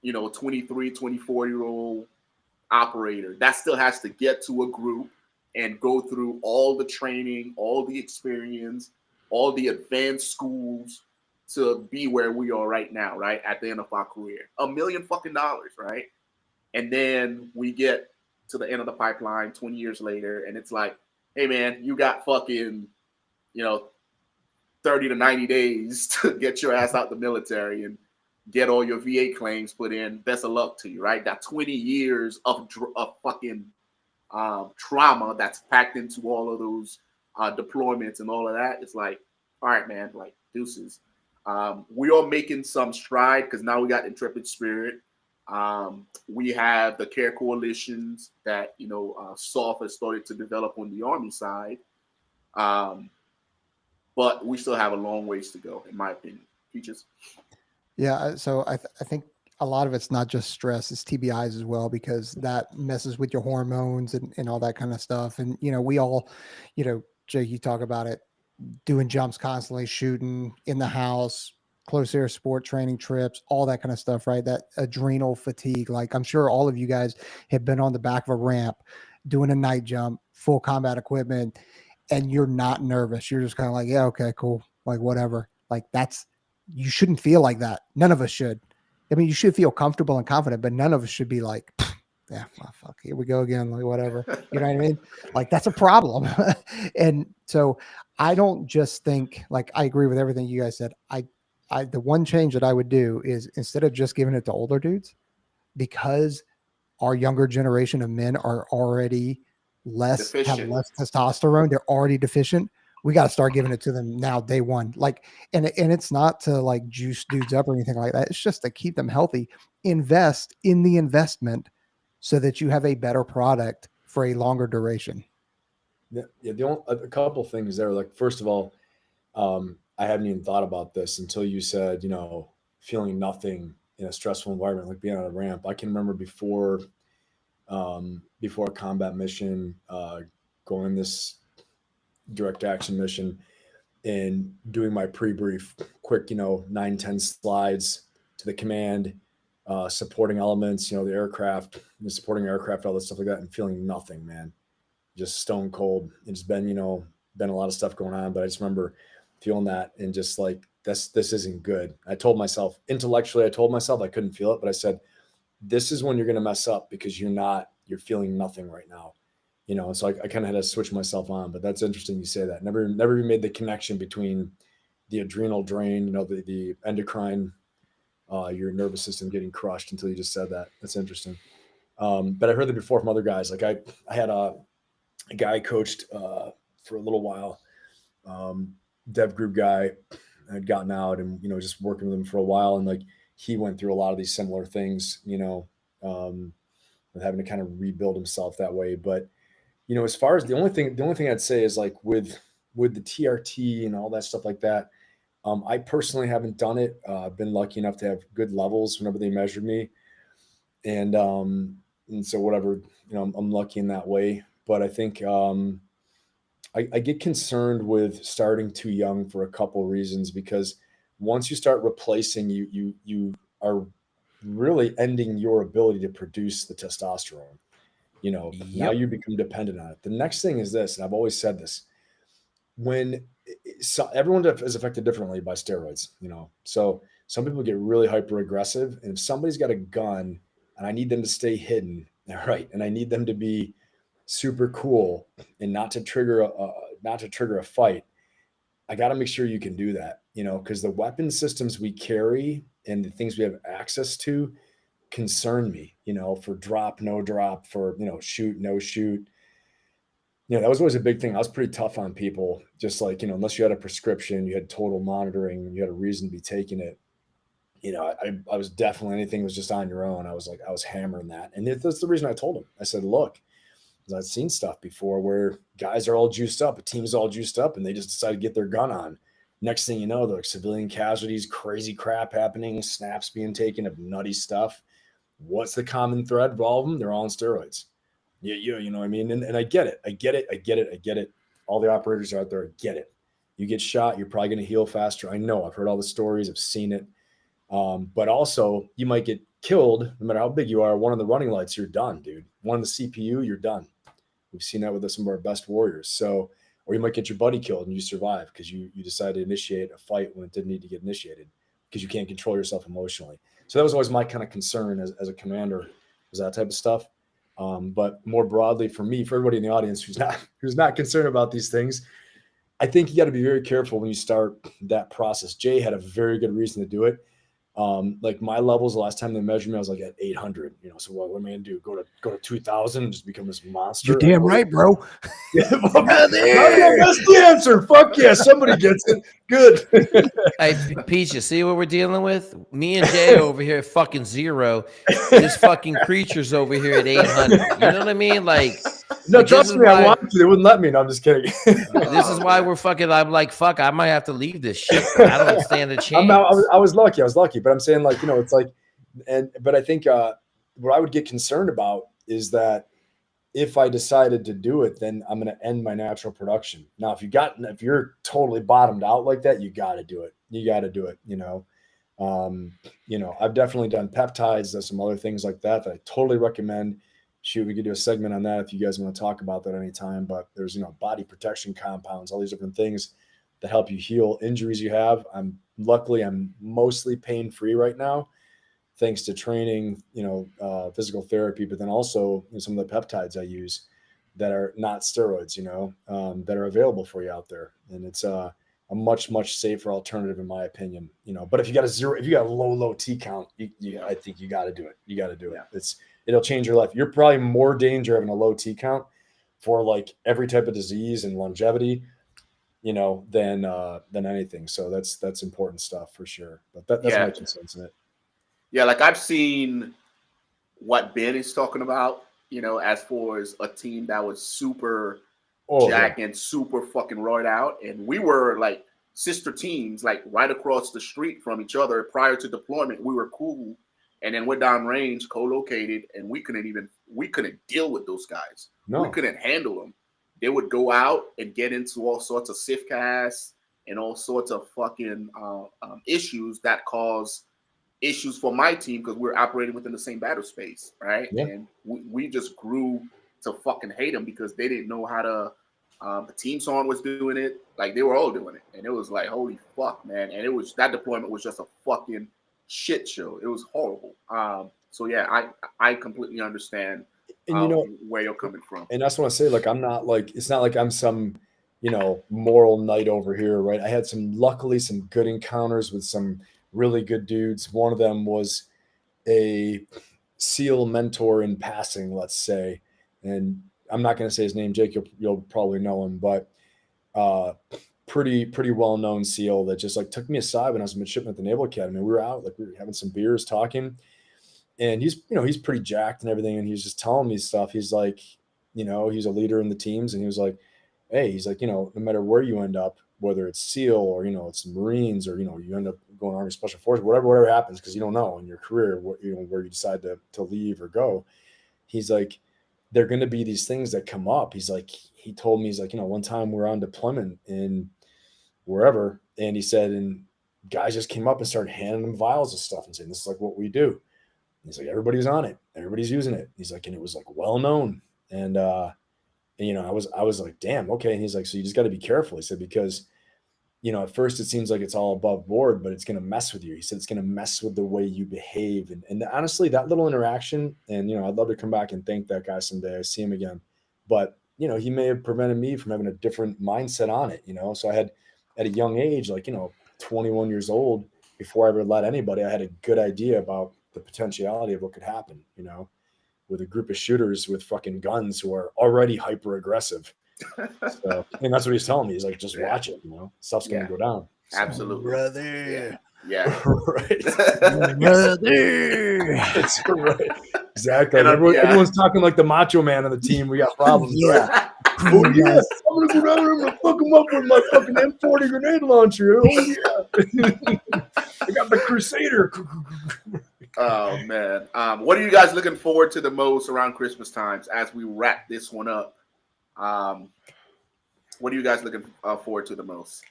23, 24-year-old operator. That still has to get to a group and go through all the training, all the experience, all the advanced schools to be where we are right now, right? At the end of our career. $1 million fucking dollars, right? And then we get to the end of the pipeline 20 years later, and it's like, hey man, you got fucking, 30 to 90 days to get your ass out the military and get all your VA claims put in. Best of luck to you, right? That 20 years of fucking trauma that's packed into all of those deployments and all of that. It's like, all right, man, like deuces. We are making some stride because now we got Intrepid Spirit. We have the care coalitions that SOF has started to develop on the Army side, but we still have a long ways to go, in my opinion. Peaches. Yeah, so I think a lot of it's not just stress; it's TBIs as well, because that messes with your hormones and all that kind of stuff. And we all, Jay, you talk about it, doing jumps constantly, shooting in the house, close air sport training trips, all that kind of stuff, right? That adrenal fatigue. Like I'm sure all of you guys have been on the back of a ramp doing a night jump, full combat equipment, and you're not nervous. You're just kind of like, yeah, okay, cool. Like whatever. Like you shouldn't feel like that. None of us should. I mean, you should feel comfortable and confident, but none of us should be like, yeah, well, fuck, here we go again. Like whatever. You know what I mean? Like that's a problem. And so I don't just think, like, I agree with everything you guys said. The one change that I would do is instead of just giving it to older dudes, because our younger generation of men are already have less testosterone, they're already deficient. We got to start giving it to them now, day one. Like, and it's not to like juice dudes up or anything like that. It's just to keep them healthy. Invest in the investment so that you have a better product for a longer duration. Yeah. A couple things there. Like, first of all, I hadn't even thought about this until you said, feeling nothing in a stressful environment, like being on a ramp. I can remember before a combat mission, going this direct action mission and doing my pre-brief, quick, 9-10 slides to the command, supporting elements, the aircraft, supporting aircraft, all this stuff like that, and feeling nothing, man. Just stone cold. It's been a lot of stuff going on, but I just remember feeling that and just like, this isn't good. I told myself intellectually, I couldn't feel it, but I said, this is when you're going to mess up because you're feeling nothing right now. you know, so I kind of had to switch myself on. But that's interesting you say that. Never even made the connection between the adrenal drain, you know, the endocrine, your nervous system getting crushed until you just said that. That's interesting. But I heard that before from other guys. Like I had a guy I coached for a little while, dev group guy. I'd gotten out and, you know, just working with him for a while. And like, he went through a lot of these similar things, you know, with having to kind of rebuild himself that way. But, you know, as far as the only thing I'd say is like with the TRT and all that stuff like that, I personally haven't done it. I've been lucky enough to have good levels whenever they measured me. And so whatever, you know, I'm lucky in that way. But I think I get concerned with starting too young for a couple of reasons, because once you start replacing, you are really ending your ability to produce the testosterone. You know, now you become dependent on it. The next thing is this, and I've always said this, everyone is affected differently by steroids, you know, so some people get really hyper aggressive, and if somebody's got a gun and I need them to stay hidden, right, and I need them to be super cool and not to trigger a fight, I got to make sure you can do that, you know, because the weapon systems we carry and the things we have access to concern me, you know, for drop, no drop, for, you know, shoot, no shoot. You know, that was always a big thing. I was pretty tough on people, just like, you know, unless you had a prescription, you had total monitoring, you had a reason to be taking it. You know, I was definitely, anything was just on your own. I was hammering that. And that's the reason I told him. I said, look, I've seen stuff before where guys are all juiced up, a team's all juiced up, and they just decide to get their gun on. Next thing you know, they're like civilian casualties, crazy crap happening, snaps being taken of nutty stuff. What's the common thread of all of them? They're all on steroids. Yeah, you know what I mean? And I get it. All the operators out there, I get it. You get shot, you're probably going to heal faster. I know, I've heard all the stories, I've seen it. But also, you might get killed, no matter how big you are. One of the running lights, you're done, dude. One of the CPU, you're done. We've seen that with some of our best warriors. So, or you might get your buddy killed and you survive because you decided to initiate a fight when it didn't need to get initiated because you can't control yourself emotionally. So that was always my kind of concern as a commander, was that type of stuff. But more broadly for me, for everybody in the audience who's not concerned about these things, I think you got to be very careful when you start that process. Jay had a very good reason to do it. Like my levels, the last time they measured me, I was like at 800, you know, so what am I going to do? Go to 2000 and just become this monster? You're damn right, bro. Yeah, that's the answer. Fuck yeah. Somebody gets it. Good. Hey, Peach, you see what we're dealing with? Me and Jay over here at fucking 0. This fucking creature's over here at 800. You know what I mean? Like, no, trust me, I wanted to. They wouldn't let me. No, I'm just kidding. This is why we're fucking. I'm like, fuck, I might have to leave this shit. I don't stand a chance. I was lucky, but I'm saying, like, you know, it's like, but I think what I would get concerned about is that if I decided to do it, then I'm going to end my natural production. Now, if you're totally bottomed out like that, you got to do it. You got to do it. You know, I've definitely done peptides. There's some other things like that I totally recommend. Shoot, we could do a segment on that if you guys want to talk about that anytime. But there's, you know, body protection compounds, all these different things that help you heal injuries you have. I'm mostly pain-free right now, thanks to training, you know, physical therapy, but then also, you know, some of the peptides I use that are not steroids, you know, that are available for you out there. And it's a much, much safer alternative, in my opinion, you know. But if you got a low T count, I think you got to do it. You got to do it. It'll change your life. You're probably more danger having a low T count for like every type of disease and longevity, you know, than anything. So that's important stuff for sure. But that's my 2 cents in it. Yeah, like I've seen what Ben is talking about, you know, as far as a team that was super jacked and super fucking roid out. And we were like sister teams, like right across the street from each other prior to deployment. We were cool. And then we're downrange, co-located, and we couldn't deal with those guys. No. We couldn't handle them. They would go out and get into all sorts of SIFCAS and all sorts of fucking issues that cause issues for my team because we're operating within the same battle space, right? Yeah. And we just grew to fucking hate them because they didn't know how to. The team song was doing it, like they were all doing it, and it was like, holy fuck, man! And that deployment was just a fucking shit show. It was horrible. So yeah, I completely understand And you know where you're coming from. And that's what I say. Like, I'm not like, it's not like I'm some, moral knight over here, right? I had luckily some good encounters with some really good dudes. One of them was a SEAL mentor in passing, let's say. And I'm not going to say his name, Jake, you'll probably know him, but pretty well-known SEAL that just like took me aside when I was a midshipman at the Naval Academy. We were out, like we were having some beers talking, and he's pretty jacked and everything. And he's just telling me stuff. He's like, he's a leader in the teams. And he was like, hey, he's like, no matter where you end up, whether it's SEAL or, it's Marines or, you end up going Army Special Forces, whatever happens, because you don't know in your career, where you decide to leave or go. He's like, there are going to be these things that come up. He's like, he told me, he's like, one time we're on deployment in wherever. And he said, and guys just came up and started handing them vials of stuff and saying, this is like what we do. And he's like, everybody's on it. Everybody's using it. He's like, and it was like well known. And I was like, damn, okay. And he's like, so you just got to be careful. He said, because, at first it seems like it's all above board, but it's going to mess with you. He said, it's going to mess with the way you behave. And honestly, that little interaction, and, I'd love to come back and thank that guy someday. I see him again, but, he may have prevented me from having a different mindset on it, So I had, at a young age, like, 21 years old, before I ever let anybody, I had a good idea about the potentiality of what could happen, with a group of shooters with fucking guns who are already hyper aggressive. So, and that's what he's telling me. He's like, just watch it, stuff's going to go down. So, absolutely. Brother. Yeah. Right. Brother. That's right. Exactly. And everyone's talking like the macho man on the team. We got problems. Yeah. Oh, yeah. I'm going to go down there and fuck him up with my fucking M40 grenade launcher. Oh, yeah. I got the Crusader. Oh, man. What are you guys looking forward to the most around Christmas times as we wrap this one up? What are you guys looking forward to the most?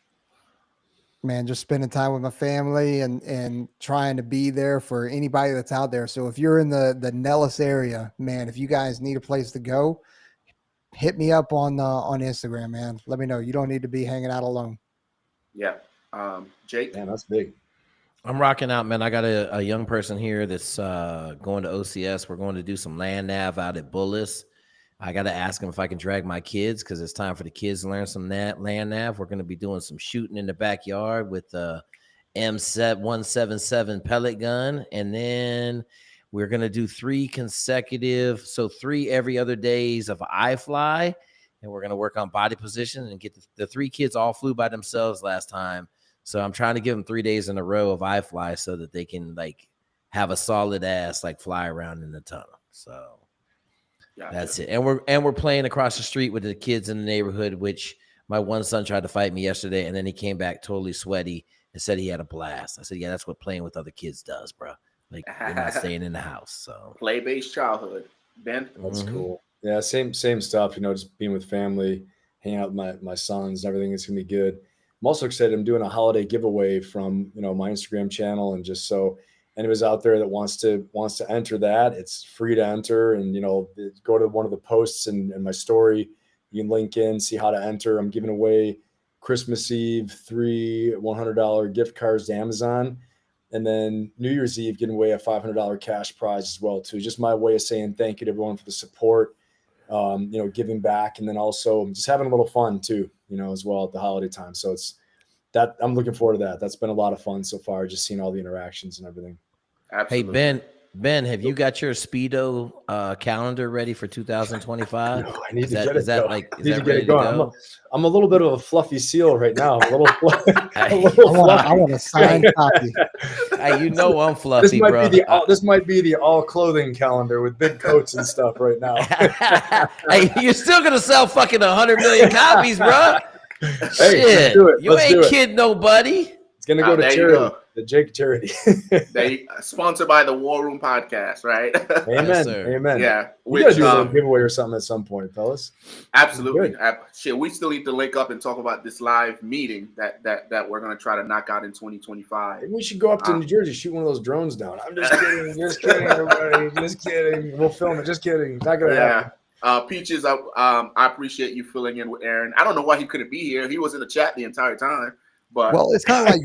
Man, just spending time with my family and trying to be there for anybody that's out there. So if you're in the Nellis area, man, if you guys need a place to go, hit me up on Instagram, man. Let me know. You don't need to be hanging out alone. Yeah. Jake? Man, that's big. I'm rocking out, man. I got a young person here that's going to OCS. We're going to do some land nav out at Bullis. I got to ask him if I can drag my kids because it's time for the kids to learn some land nav. We're going to be doing some shooting in the backyard with the M177 pellet gun. And then we're going to do 3 every other days of iFly. And we're going to work on body position and get the 3 kids all flew by themselves last time. So I'm trying to give them 3 days in a row of iFly so that they can like have a solid ass, like fly around in the tunnel. So that's it. And we're playing across the street with the kids in the neighborhood, which my one son tried to fight me yesterday. And then he came back totally sweaty and said he had a blast. I said, yeah, that's what playing with other kids does, bro. Like you're not staying in the house. So play-based childhood. Ben? That's cool. Yeah. Same stuff, just being with family, hanging out with my sons and everything is going to be good. I'm also excited. I'm doing a holiday giveaway from, my Instagram channel. And just so anybody's out there that wants to enter that, it's free to enter. And, go to one of the posts and my story. You can link in, see how to enter. I'm giving away Christmas Eve 3 $100 gift cards to Amazon. And then New Year's Eve, giving away a $500 cash prize as well, too. Just my way of saying thank you to everyone for the support, giving back. And then also just having a little fun, too, as well at the holiday time. So it's that I'm looking forward to that. That's been a lot of fun so far, just seeing all the interactions and everything. Absolutely. Hey, Ben, have you got your Speedo calendar ready for 2025? No, I need to get it. Is that ready to go? I'm a little bit of a fluffy seal right now. I want a signed copy. Hey, I'm fluffy, bro. This might be the all clothing calendar with big coats and stuff right now. Hey, you're still gonna sell fucking 100 million copies, bro. Hey, shit, you ain't kidding nobody. It's gonna go to charity. The Jake charity. They sponsored by the War Room Podcast, right? Amen. Yes, sir. Amen. Yeah. We gotta do a little giveaway or something at some point, fellas. Absolutely. Shit, we still need to link up and talk about this live meeting that we're gonna try to knock out in 2025. Maybe we should go up to New Jersey, shoot one of those drones down. I'm just kidding. Just kidding, everybody. Just kidding. We'll film it. Just kidding. Not gonna happen. Peaches, I appreciate you filling in with Aaron. I don't know why he couldn't be here. He was in the chat the entire time. But well, it's kind of like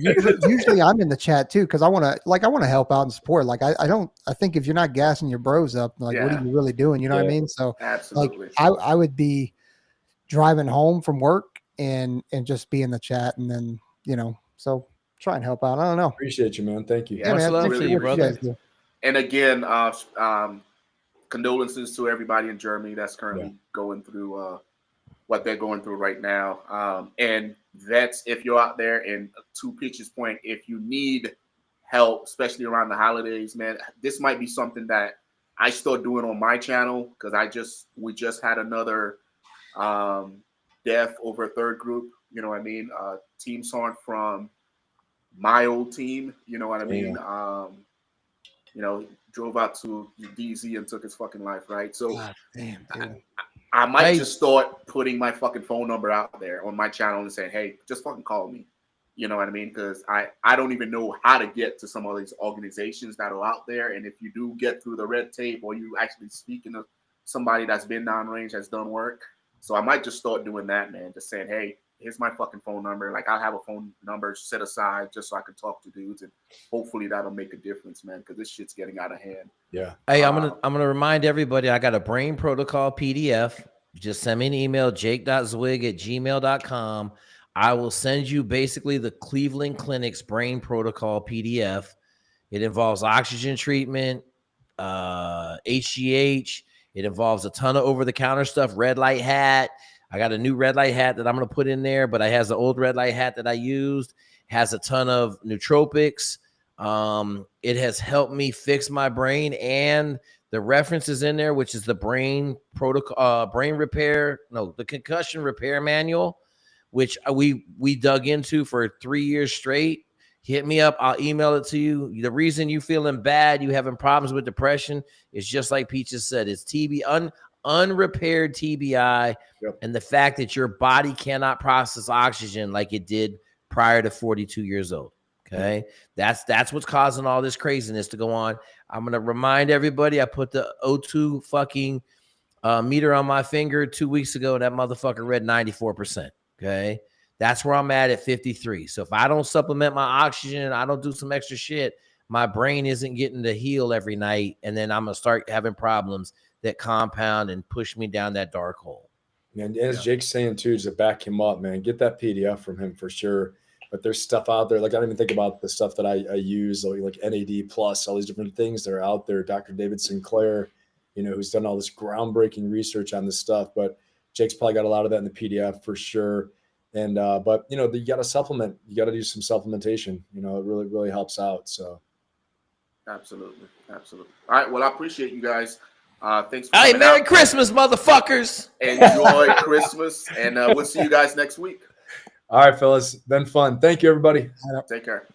usually I'm in the chat too because I want to help out and support. Like I think if you're not gassing your bros up, like what Yeah. are you really doing? You know what I Yeah. mean? So absolutely. like I would be driving home from work and just be in the chat and then so try and help out. I don't know. Appreciate you, man. Thank you. Yeah, Much man. love Thanks to for you, what brother. guys do. And again, condolences to everybody in Germany that's currently going through what they're going through right now. And that's if you're out there. And to Peach's point, if you need help, especially around the holidays, man, this might be something that I start doing on my channel because we just had another death over a third group. You know what I mean? Team Sarn from my old team. You know what I mean? Drove out to DZ and took his fucking life, right? So God damn, dude. I might just start putting my fucking phone number out there on my channel and saying, hey, just fucking call me. You know what I mean? Because I don't even know how to get to some of these organizations that are out there. And if you do get through the red tape or you actually speaking to somebody that's been downrange, has done work. So I might just start doing that, man. Just saying, hey, here's my fucking phone number. Like I'll have a phone number set aside just so I can talk to dudes, and hopefully that'll make a difference, man. Because this shit's getting out of hand. Yeah. Hey, I'm gonna remind everybody. I got a brain protocol PDF. Just send me an email, jake.zwig@gmail.com. I will send you basically the Cleveland Clinic's brain protocol PDF. It involves oxygen treatment, HGH. It involves a ton of over-the-counter stuff. Red light hat. I got a new red light hat that I'm going to put in there, but it has the old red light hat that I used. It has a ton of nootropics. It has helped me fix my brain, and the references in there, which is the brain protocol, the concussion repair manual, which we dug into for 3 years straight. Hit me up. I'll email it to you. The reason you feeling bad, you having problems with depression, is just like Peaches said. It's unrepaired TBI, and the fact that your body cannot process oxygen like it did prior to 42 years old. Okay, that's what's causing all this craziness to go on. I'm gonna remind everybody. I put the O2 fucking meter on my finger 2 weeks ago. That motherfucker read 94%. Okay. That's where I'm at 53. So if I don't supplement my oxygen, I don't do some extra shit, my brain isn't getting to heal every night. And then I'm going to start having problems that compound and push me down that dark hole. And as Jake's saying too, to back him up, man, get that PDF from him for sure. But there's stuff out there. Like I don't even think about the stuff that I use, like NAD plus, all these different things that are out there. Dr. David Sinclair, who's done all this groundbreaking research on this stuff. But Jake's probably got a lot of that in the PDF for sure. And but you got to supplement. You got to do some supplementation. It really, really helps out. So absolutely. All right. Well, I appreciate you guys. Thanks for Hey, coming Merry out. Christmas, motherfuckers. Enjoy Christmas, and we'll see you guys next week. all right, fellas, been fun. Thank you, everybody. Take care.